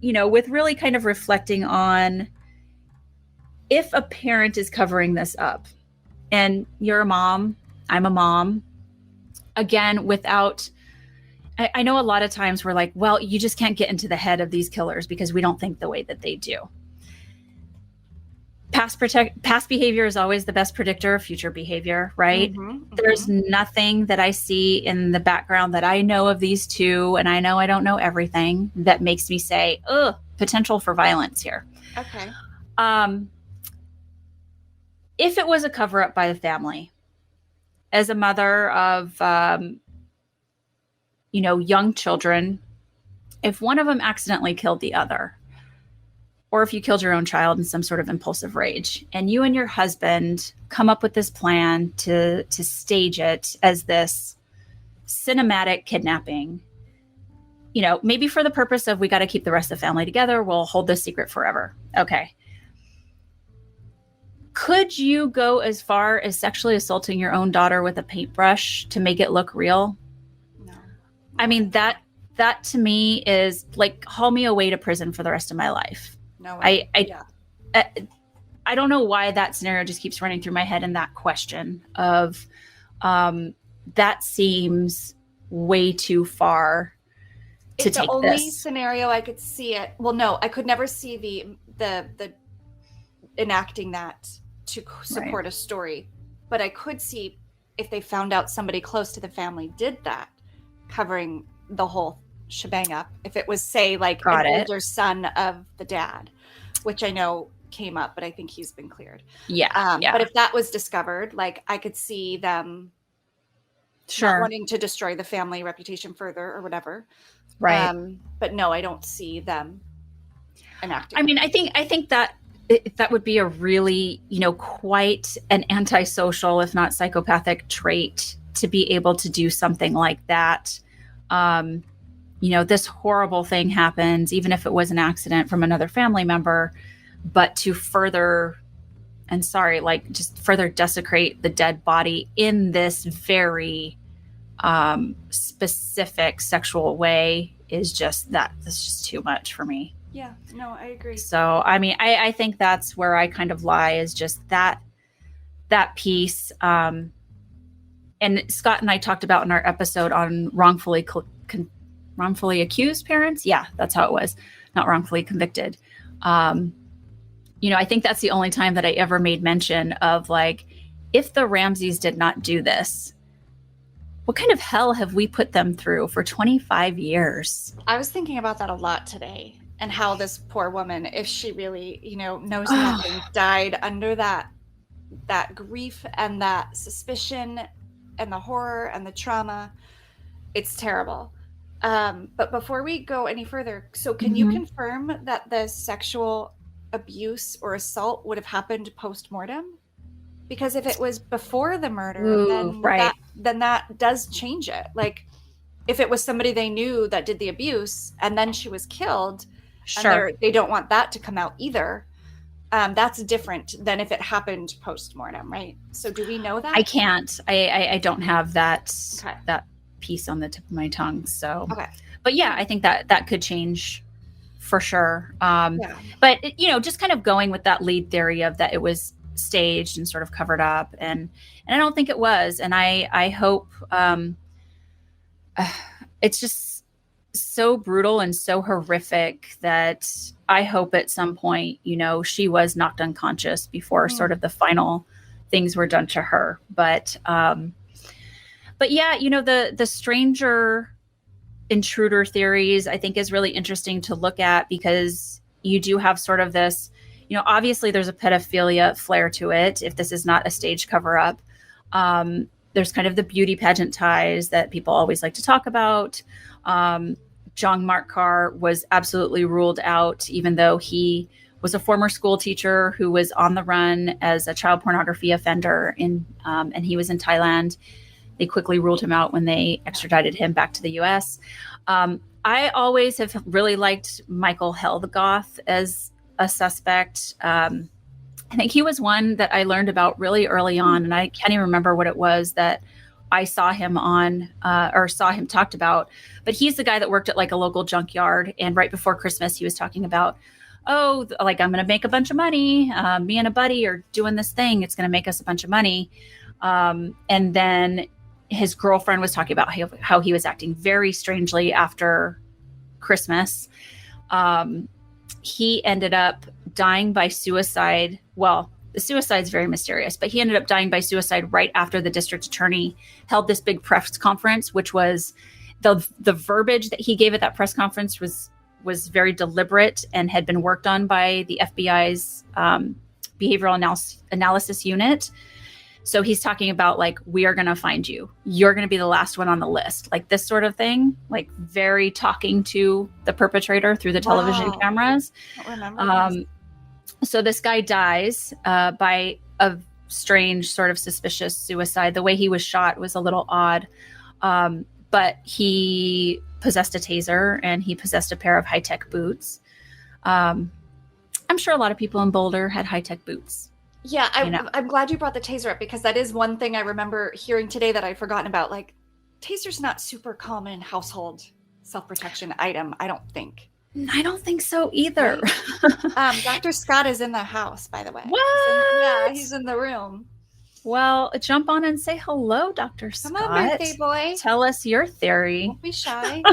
with really kind of reflecting on if a parent is covering this up, and you're a mom, I'm a mom, again, without, I know a lot of times we're like, well, you just can't get into the head of these killers because we don't think the way that they do. Past behavior is always the best predictor of future behavior, right? There's nothing that I see in the background that I know of these two, and I know I don't know everything, that makes me say, ugh, potential for violence here. Okay. If it was a cover-up by the family, as a mother of, young children, if one of them accidentally killed the other, or if you killed your own child in some sort of impulsive rage, and you and your husband come up with this plan to stage it as this cinematic kidnapping, maybe for the purpose of, we got to keep the rest of the family together, we'll hold this secret forever. Okay. Could you go as far as sexually assaulting your own daughter with a paintbrush to make it look real? No. I mean, that to me is like, haul me away to prison for the rest of my life. No. I don't know why that scenario just keeps running through my head, and that question of that seems way too far to it's take the only this. scenario I could see it. Well, no, I could never see the enacting that to support a story, but I could see if they found out somebody close to the family did that, covering the whole shebang up. If it was, say, like older son of the dad, which I know came up, but I think he's been cleared. Yeah. But if that was discovered, like, I could see them not wanting to destroy the family reputation further or whatever. Right. But no, I don't see them enacting. I mean, I think that that would be a really, quite an antisocial, if not psychopathic trait, to be able to do something like that. This horrible thing happens, even if it was an accident from another family member, but to further, and sorry, like, just further desecrate the dead body in this very specific sexual way is just that's just too much for me. Yeah, no, I agree. So, I mean, I think that's where I kind of lie, is just that piece. And Scott and I talked about in our episode on wrongfully accused parents. Yeah, that's how it was. Not wrongfully convicted. I think that's the only time that I ever made mention of, like, if the Ramseys did not do this, what kind of hell have we put them through for 25 years? I was thinking about that a lot today, and how this poor woman, if she really, knows nothing, died under that grief and that suspicion and the horror and the trauma. It's terrible. But before we go any further, so can you confirm that the sexual abuse or assault would have happened post-mortem? Because if it was before the murder, then that does change it. Like, if it was somebody they knew that did the abuse and then she was killed, and they don't want that to come out either, that's different than if it happened post-mortem, right? So do we know that? I can't. I don't have that that piece on the tip of my tongue. So, but yeah, I think that could change for sure. But just kind of going with that lead theory of that it was staged and sort of covered up, and I don't think it was. And I hope it's just so brutal and so horrific that I hope at some point, she was knocked unconscious before sort of the final things were done to her. But yeah, the stranger intruder theories, I think, is really interesting to look at, because you do have sort of this, obviously there's a pedophilia flair to it, if this is not a stage cover up. There's kind of the beauty pageant ties that people always like to talk about. John Mark Carr was absolutely ruled out, even though he was a former school teacher who was on the run as a child pornography offender and he was in Thailand. they quickly ruled him out when they extradited him back to the U.S. I always have really liked Michael Heldegoth as a suspect. I think he was one that I learned about really early on, and I can't even remember what it was that I saw him on or saw him talked about. But he's the guy that worked at like a local junkyard, and right before Christmas, he was talking about, oh, like I'm going to make a bunch of money. Me and a buddy are doing this thing. It's going to make us a bunch of money. And then his girlfriend was talking about how he was acting very strangely after Christmas. He ended up dying by suicide. Well, the suicide's very mysterious, but he ended up dying by suicide right after the district attorney held this big press conference, which was the verbiage that he gave at that press conference was very deliberate and had been worked on by the FBI's behavioral analysis unit. So he's talking about like, we are going to find you. You're going to be the last one on the list. Like this sort of thing, like very talking to the perpetrator through the television cameras. I don't remember so this guy dies by a strange sort of suspicious suicide. The way he was shot was a little odd. But he possessed a taser and he possessed a pair of high-tech boots. I'm sure a lot of people in Boulder had high-tech boots. Yeah, I'm glad you brought the taser up, because that is one thing I remember hearing today that I'd forgotten about. Like, taser's not super common household self-protection item, I don't think. I don't think so either. Right. Dr. Scott is in the house, by the way. What? He's in the room. Well, jump on and say hello, Dr. Scott. Come on, birthday boy. Tell us your theory. Don't be shy.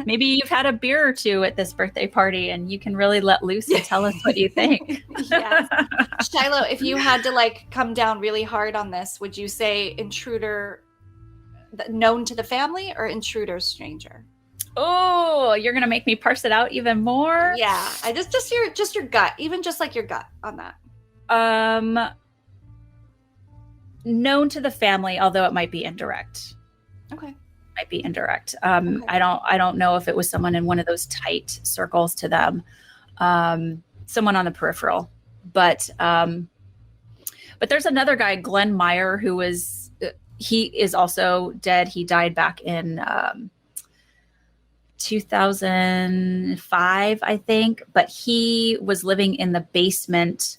Maybe you've had a beer or two at this birthday party and you can really let loose and tell us what you think. Yes. Shiloh, if you had to like come down really hard on this, would you say intruder known to the family or intruder stranger? Oh, you're going to make me parse it out even more? Yeah. I just your gut, even just like your gut on that. Known to the family, although it might be indirect. Okay. Might be indirect. Okay. I don't know if it was someone in one of those tight circles to them. Someone on the peripheral. But there's another guy, Glenn Meyer, he is also dead. He died back in 2005, I think. But he was living in the basement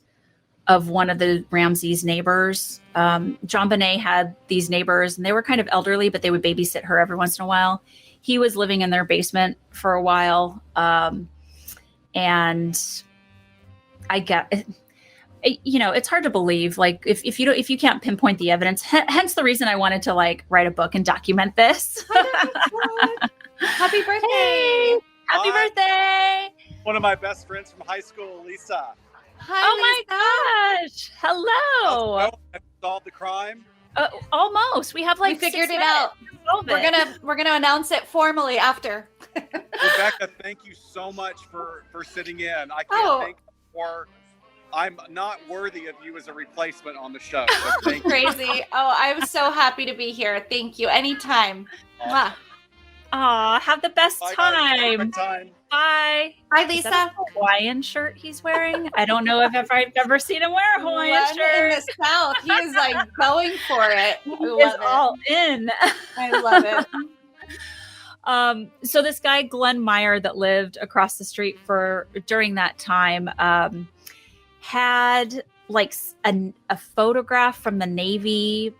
of one of the Ramsey's neighbors. JonBenet had these neighbors and they were kind of elderly, but they would babysit her every once in a while. He was living in their basement for a while. And I get, it's hard to believe, like if you can't pinpoint the evidence, hence the reason I wanted to like write a book and document this. Happy birthday. Hey, happy birthday. One of my best friends from high school, Lisa. Hi, my gosh. Hello. Have you solved the crime? Almost. We have like we figured it out. We're gonna announce it formally after. Rebekah, thank you so much for sitting in. I can't thank you for. I'm not worthy of you as a replacement on the show. So thank you. Crazy. Oh, I'm so happy to be here. Thank you. Anytime. Mwah. Aw, have the best time. Bye. Bye, Lisa. Is that a Hawaiian shirt he's wearing? I don't know if I've ever seen him wear a Hawaiian shirt. In the South, he is like going for it. He is all in. I love it. So this guy, Glenn Meyer, that lived across the street during that time, had like a photograph from the Navy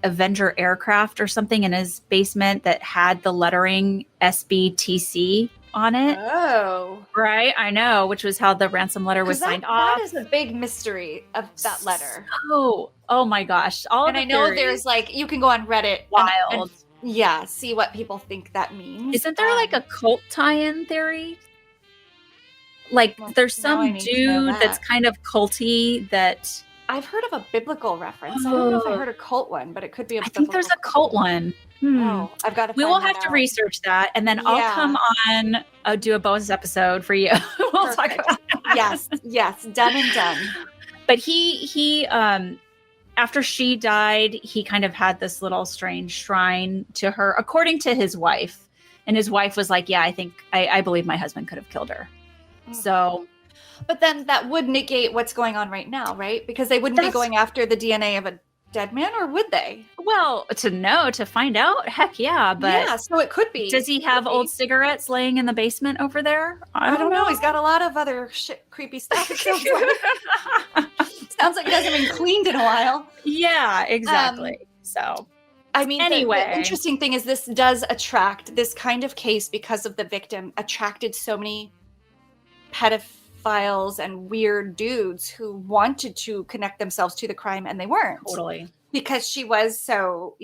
Avenger aircraft or something in his basement that had the lettering SBTC on it. Oh, right. I know, which was how the ransom letter was signed off. That is a big mystery of that letter. Oh my gosh. I know there's like, you can go on Reddit. Wild. And see what people think that means. Isn't there like a cult tie-in theory? Like there's some dude that's kind of culty that... I've heard of a biblical reference. I don't know if I heard a cult one, but it could be I think there's a cult one. Oh, I've got to. We will have to research that, and then I'll come on. I'll do a bonus episode for you. We'll talk about that. Yes, done and done. But he after she died, he kind of had this little strange shrine to her, according to his wife, and his wife was like, "Yeah, I believe my husband could have killed her." So. But then that would negate what's going on right now, right? Because they wouldn't be going after the DNA of dead man, or would they? Well, to find out, heck yeah. But yeah, so it could be. Does he have old cigarettes laying in the basement over there? I don't know. He's got a lot of other creepy stuff. It sounds like. Sounds like it hasn't been cleaned in a while. Yeah, exactly. So, I mean, anyway, the interesting thing is this does attract this kind of case, because of the victim, attracted so many pedophiles and weird dudes who wanted to connect themselves to the crime, and they weren't. Totally. Because she was so,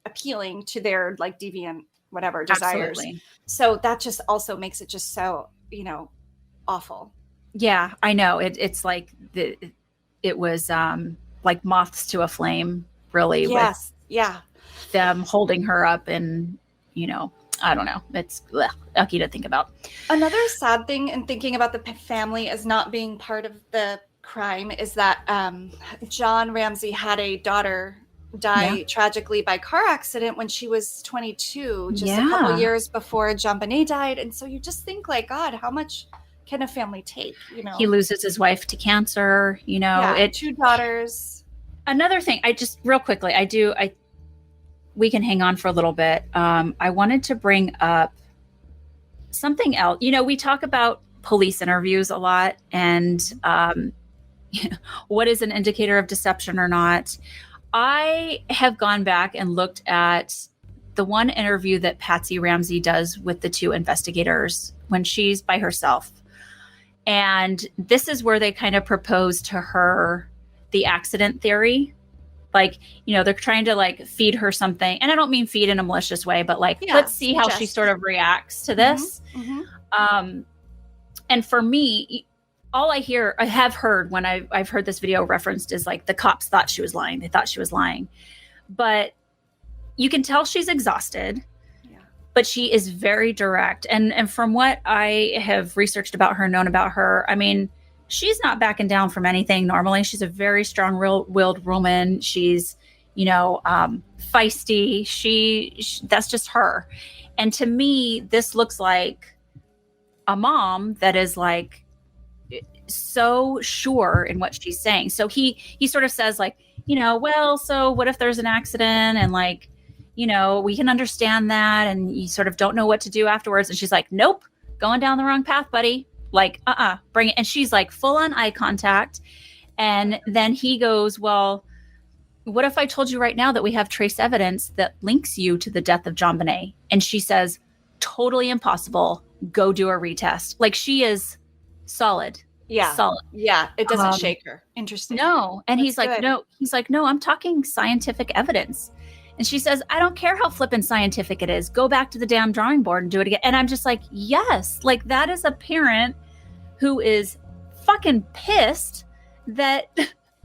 appealing to their like deviant whatever desires. Absolutely. So that just also makes it just so, awful. Yeah, I know. It's like it was like moths to a flame, really. Yes. Yeah. Them holding her up, and I don't know. It's yucky to think about. Another sad thing in thinking about the family as not being part of the crime is that John Ramsey had a daughter die tragically by car accident when she was 22, just a couple years before JonBenet died. And so you just think, like, God, how much can a family take? He loses his wife to cancer. 2 daughters. Another thing, I just real quickly, we can hang on for a little bit. I wanted to bring up something else. We talk about police interviews a lot, and what is an indicator of deception or not. I have gone back and looked at the one interview that Patsy Ramsey does with the 2 investigators when she's by herself. And this is where they kind of propose to her the accident theory. Like, they're trying to like feed her something. And I don't mean feed in a malicious way, but like, let's see how she sort of reacts to this. Mm-hmm. And for me, all I have heard when I've heard this video referenced is like the cops thought she was lying. They thought she was lying. But you can tell she's exhausted. Yeah. But she is very direct. And from what I have researched about her, known about her, I mean, she's not backing down from anything normally. She's a very strong-willed woman. She's, feisty. She that's just her. And to me, this looks like a mom that is like so sure in what she's saying. So he sort of says like, well, so what if there's an accident, and like, we can understand that, and you sort of don't know what to do afterwards. And she's like, nope, going down the wrong path, buddy. Like, bring it. And she's like full on eye contact. And then he goes, well, what if I told you right now that we have trace evidence that links you to the death of JonBenet? And she says, totally impossible. Go do a retest. Like, she is solid. Yeah. Solid. Yeah. It doesn't shake her. Interesting. No. And he's like, no, I'm talking scientific evidence. And she says, I don't care how flippin' scientific it is. Go back to the damn drawing board and do it again. And I'm just like, yes, like that is a parent who is fucking pissed that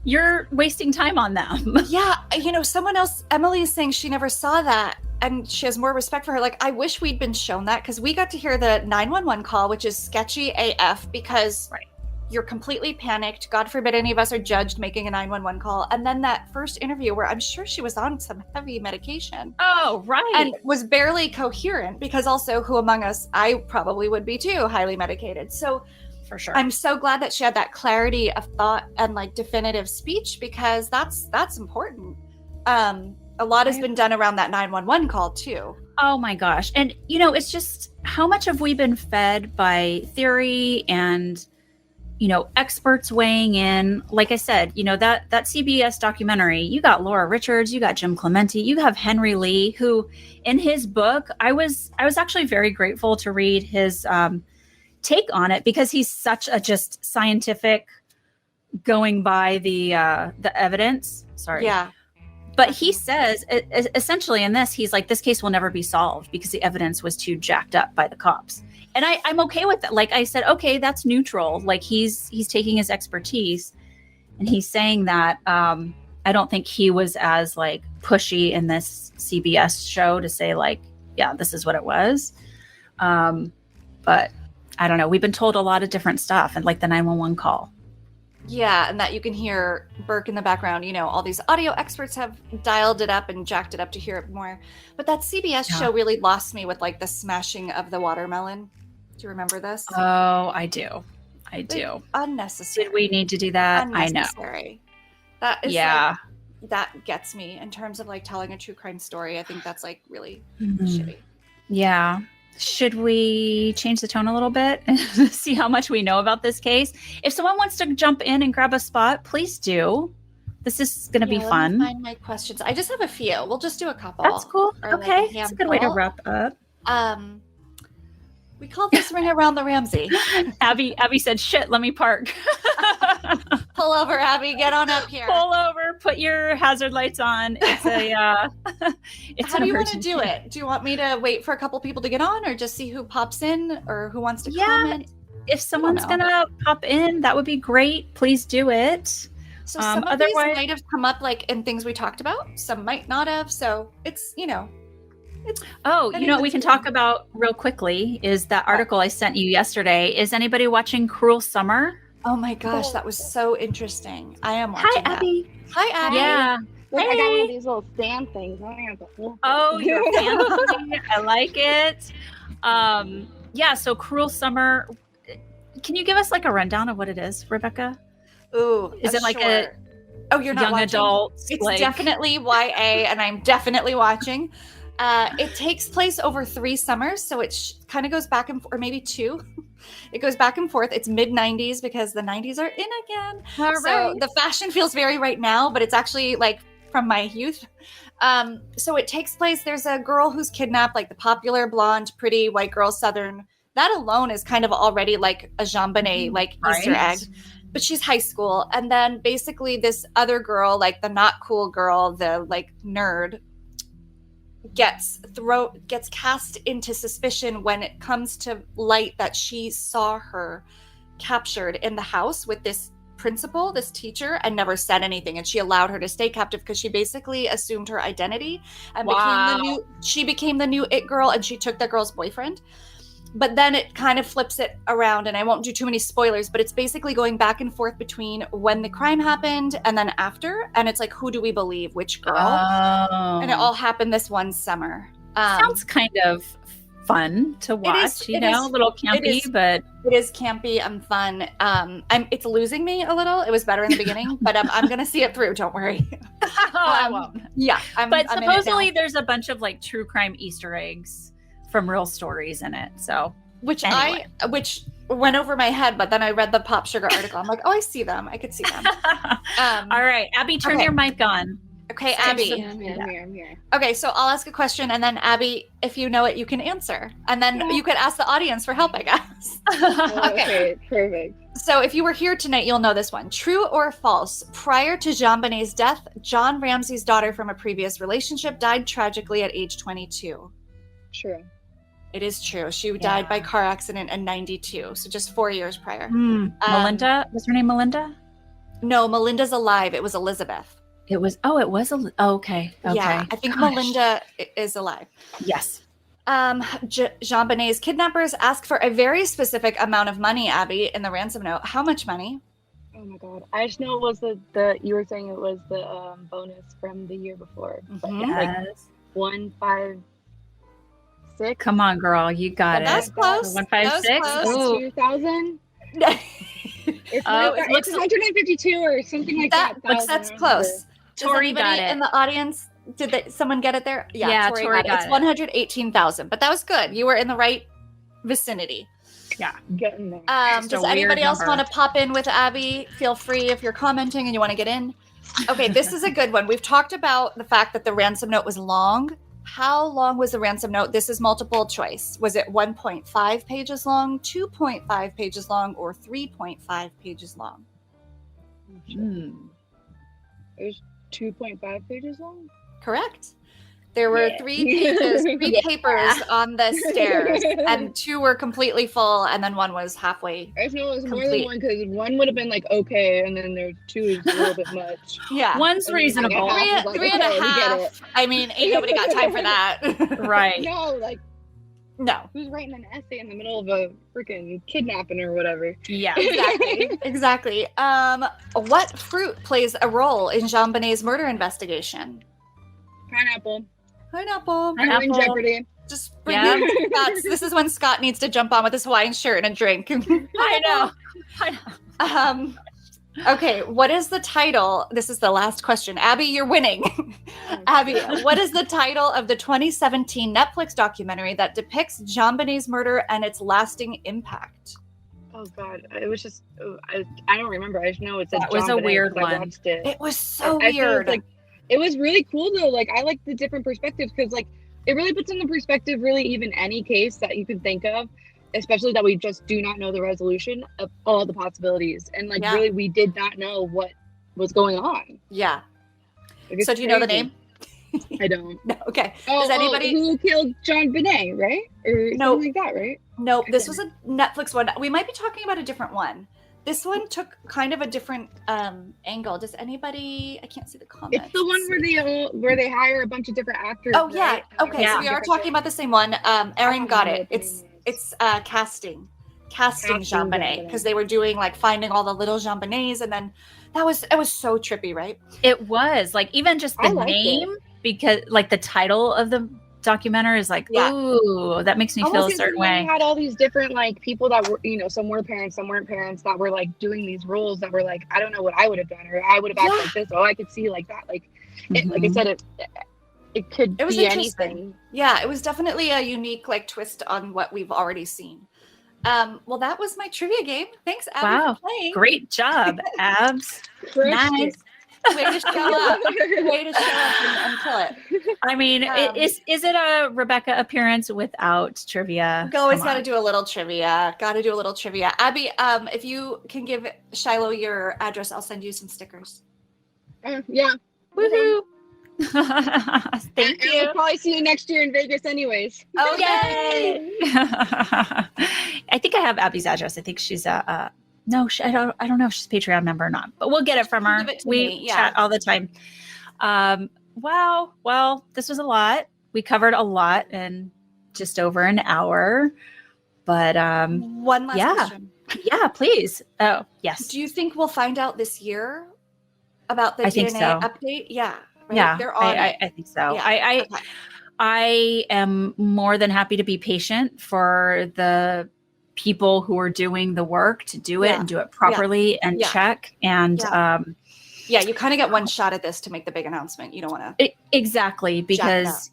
you're wasting time on them. Yeah. Someone else, Emily, is saying she never saw that, and she has more respect for her. Like, I wish we'd been shown that, because we got to hear the 911 call, which is sketchy AF, because you're completely panicked. God forbid any of us are judged making a 911 call. And then that first interview where I'm sure she was on some heavy medication. Oh, right. And was barely coherent, because also, who among us, I probably would be too, highly medicated. So for sure, I'm so glad that she had that clarity of thought and like definitive speech, because that's important. A lot has been done around that 911 call too. Oh my gosh. And it's just, how much have we been fed by theory and experts weighing in? Like I said, that CBS documentary, you got Laura Richards, you got Jim Clemente, you have Henry Lee, who in his book, I was actually very grateful to read his take on it, because he's such a just scientific, going by the evidence. Sorry. Yeah. But he says essentially in this, he's like, this case will never be solved because the evidence was too jacked up by the cops. And I'm okay with that. Like I said, okay, that's neutral. Like he's taking his expertise and he's saying that. I don't think he was as like pushy in this CBS show to say like, yeah, this is what it was. But I don't know. We've been told a lot of different stuff, and like the 911 call. Yeah, and that you can hear Burke in the background. All these audio experts have dialed it up and jacked it up to hear it more. But that CBS show really lost me with like the smashing of the watermelon. Do you remember this? Oh, I do. Unnecessary. Did we need to do that? I know. That is that gets me in terms of like telling a true crime story. I think that's like really Mhm. shitty. Yeah. Should we change the tone a little bit and see how much we know about this case? If someone wants to jump in and grab a spot, please do. This is going to be Let me fun. find my questions. I just have a few. We'll just do a couple. That's cool. or like Okay. a That's a good way to handful. wrap up. We call this Ring Around the Ramsey. Abby said, shit, let me park. Pull over, Abby. Get on up here. Pull over, put your hazard lights on. It's a it's How an do you want to emergency. do it? Do you want me to wait for a couple people to get on, or just see who pops in, or who wants to Yeah. comment? If someone's know. gonna pop in, that would be great. Please do it. So some of these otherwise- might have come up like in things we talked about. Some might not have. So it's, Oh, I you know what we think can that's talk about real quickly is that article I sent you yesterday. Is anybody watching Cruel Summer? oh my gosh, that was so interesting. I am watching Hi, that. Abby. Hi, Abby. Yeah. Look, I got one Hey. of these little stand things. I don't have the whole Oh, thing. you're fancy. I like it. Yeah, so Cruel Summer. Can you give us like a rundown of what it is, Rebekah? Ooh, Is it like a Oh, you're not young watching? adults? It's like, definitely YA, and I'm definitely watching. It takes place over 3 summers, so it kind of goes back and forth, or maybe 2. It goes back and forth. It's mid 90s because the 90s are in again. All So right. the fashion feels very right now, but it's actually like from my youth. So it takes place. There's a girl who's kidnapped, like the popular blonde, pretty white girl, Southern. That alone is kind of already like a JonBenet like Easter egg. But she's high school, and then basically this other girl, like the not cool girl, the like nerd, gets cast into suspicion when it comes to light that she saw her captured in the house with this principal, this teacher, and never said anything, and she allowed her to stay captive because she basically assumed her identity and became the new it girl, and she took that girl's boyfriend. But then it kind of flips it around, and I won't do too many spoilers, but it's basically going back and forth between when the crime happened and then after. And it's like, who do we believe? Which girl? And it all happened this one summer. Sounds kind of fun to watch, a little campy, but it is campy and fun. It's losing me a little. It was better in the beginning, but I'm going to see it through. Don't worry. I won't. Yeah. But supposedly there's a bunch of like true crime Easter eggs from real stories in it. So which went over my head, but then I read the Pop Sugar article. I'm like, oh, I see them. I could see them. All right, Abby, turn your mic on. Okay, Abby. I'm here. Okay, so I'll ask a question, and then Abby, if you know it, you can answer. And then you could ask the audience for help, I guess. Okay, perfect. So if you were here tonight, you'll know this one. True or false? Prior to JonBenet's death, John Ramsey's daughter from a previous relationship died tragically at age 22. True. It is true. She died by car accident in 92, so just 4 years prior. Melinda? Was her name Melinda? No, Melinda's alive. It was Elizabeth. Okay. Yeah, I think Melinda is alive. Yes. JonBenet's kidnappers asked for a very specific amount of money, Abby, in the ransom note. How much money? Oh my god. I just know it was the you were saying it was the bonus from the year before. But Mhm. like 156. Come on, girl. You got That's it. close. 156? That was close. 2,000? It's, looks it's 152 or something like that. That's close. Tori got it. In the audience, did someone get it there? Yeah, Tori got it. It's 118,000, but that was good. You were in the right vicinity. Yeah. Getting there. Does anybody else want to pop in with Abby? Feel free if you're commenting and you want to get in. Okay, this is a good one. We've talked about the fact that the ransom note was long. How long was the ransom note? This is multiple choice. Was it 1.5 pages long, 2.5 pages long, or 3.5 pages long? It was 2.5 pages long? Correct. There were 3 pages, 3 papers on the stairs, and 2 were completely full, and then 1 was halfway. I just know it was more than one because 1 would have been like okay, and then there 2 is a little bit much. Yeah, 1's reasonable. Three and a half. I mean, ain't nobody got time for that. Right. No. Who's writing an essay in the middle of a freaking kidnapping or whatever? Yeah. Exactly. What fruit plays a role in JonBenet's murder investigation? Pineapple. Pineapple. In Jeopardy. Just bring in Scott's. This is when Scott needs to jump on with his Hawaiian shirt and a drink. I know. Okay, what is the title? This is the last question. Abby, you're winning. Abby, what is the title of the 2017 Netflix documentary that depicts JonBenet's murder and its lasting impact? Oh God, it was just I don't remember. I just know it's That was a weird one. I watched it. It was so I feel weird. like it was really cool though. Like I like the different perspectives because like it really puts into perspective really even any case that you can think of, especially that we just do not know the resolution of all the possibilities. And like really we did not know what was going on. Yeah. Like, so do you know the name? I don't. No. Okay. Oh, Does anybody who killed JonBenet, right? Or something like that, right? No, this was a Netflix one. We might be talking about a different one. This one took kind of a different angle. Does anybody? I can't see the comments. It's the one where they hire a bunch of different actors. Oh yeah. Right? Okay, so we are talking about the same one. Erin got it. It's casting JonBenet because they were doing like finding all the little JonBenets, and then it was so trippy, right? It was like even just the name because like the title of the documentary is like, ooh, that makes me feel a certain way. We had all these different like people that were, some were parents, some weren't parents, that were like doing these roles that were like, I don't know what I would have done, or I would have acted like this. Oh, I could see like that. Like, like I said, it could be anything. Yeah, it was definitely a unique like twist on what we've already seen. Well, that was my trivia game. Thanks, Abby, for playing. Great job, Abs. Nice. Way to show up. Way to show up and kill it. I mean, is it a Rebekah appearance without trivia? Always got to do a little trivia. Abby, if you can give Shiloh your address, I'll send you some stickers. Yeah. Woohoo. Thank you. We'll probably see you next year in Vegas anyways. Oh, yay. I think I have Abby's address. I think she's no, I don't know if she's a Patreon member or not, but we'll get it from her. We chat all the time. Wow. Well, this was a lot. We covered a lot in just over an hour, but one last question. Yeah, please. Oh, yes. Do you think we'll find out this year about the DNA update? Yeah. Right? Yeah, they're on I think so. Yeah. I am more than happy to be patient for the people who are doing the work to do it and do it properly and check. And you kind of get one shot at this to make the big announcement. You don't want to exactly because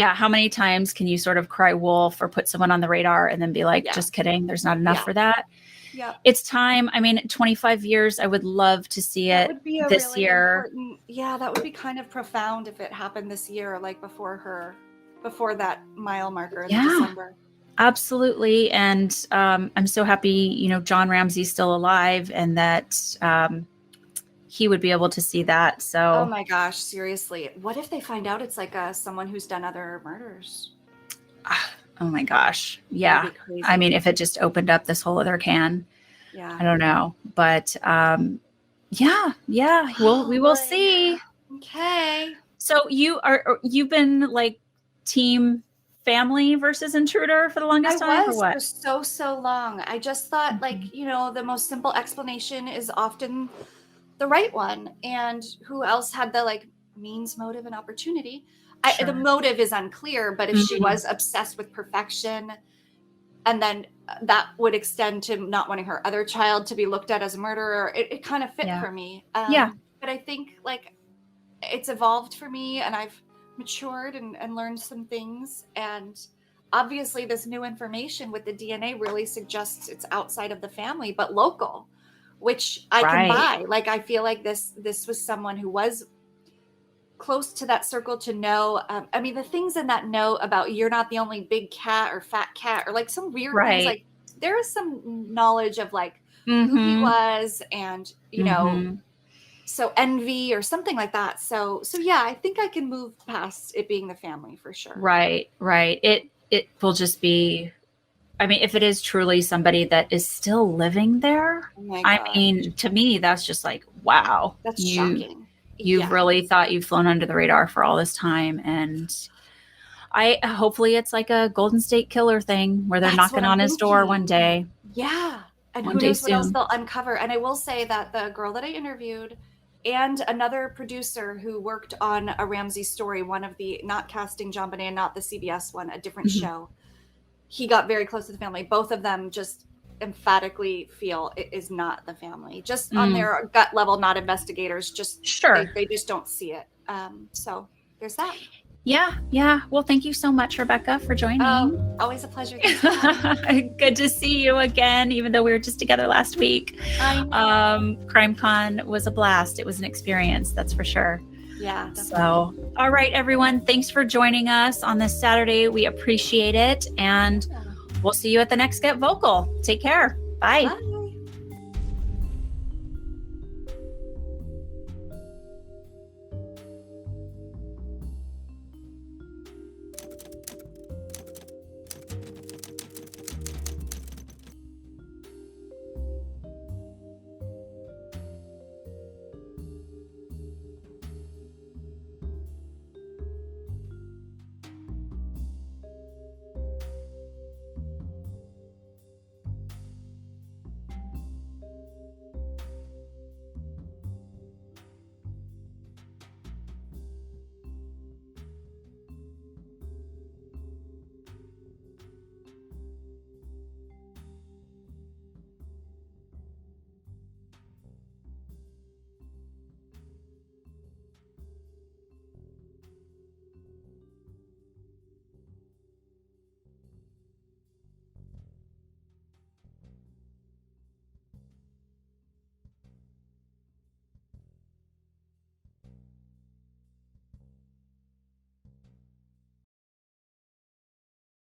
how many times can you sort of cry wolf or put someone on the radar and then be like, just kidding, there's not enough for that. Yeah, it's time. I mean, 25 years, I would love to see it this really year. Yeah, that would be kind of profound if it happened this year, like before that mile marker in December. Absolutely. And I'm so happy, John Ramsey's still alive and that he would be able to see that. So, oh my gosh, seriously. What if they find out it's like someone who's done other murders? Oh my gosh. Yeah. I mean, if it just opened up this whole other can, I don't know. But we will see. Okay. So you've been like team family versus intruder for the longest time or what? For so long. I just thought the most simple explanation is often the right one. And who else had the like means, motive, and opportunity? The motive is unclear, but if she was obsessed with perfection, and then that would extend to not wanting her other child to be looked at as a murderer, it kind of fit for me. But I think like it's evolved for me, and I've matured and learned some things. And obviously this new information with the DNA really suggests it's outside of the family, but local, which I can buy. Like, I feel like this was someone who was close to that circle to know. I mean, the things in that note about you're not the only big cat or fat cat or like some weird things, like there is some knowledge of like who he was and, so envy or something like that. So yeah, I think I can move past it being the family for sure. Right. It will just be, I mean, if it is truly somebody that is still living there, I mean, to me, that's just like, wow. That's shocking. You've really thought you've flown under the radar for all this time. And hopefully it's like a Golden State Killer thing where they're knocking on his door one day. Yeah. And who knows what else they'll uncover. And I will say that the girl that I interviewed and another producer who worked on a Ramsey story, one of the, not casting JonBenet and not the CBS one, a different show, he got very close to the family. Both of them just, emphatically feel it is not the family, just on their gut level, not investigators, just Sure. they just don't see it. So there's that. Yeah. Well, thank you so much, Rebekah, for joining. Always a pleasure. Good to see you again, even though we were just together last week. CrimeCon was a blast. It was an experience, that's for sure. Yeah. Definitely. So, all right, everyone. Thanks for joining us on this Saturday. We appreciate it. And we'll see you at the next Get Vocal. Take care. Bye. Bye.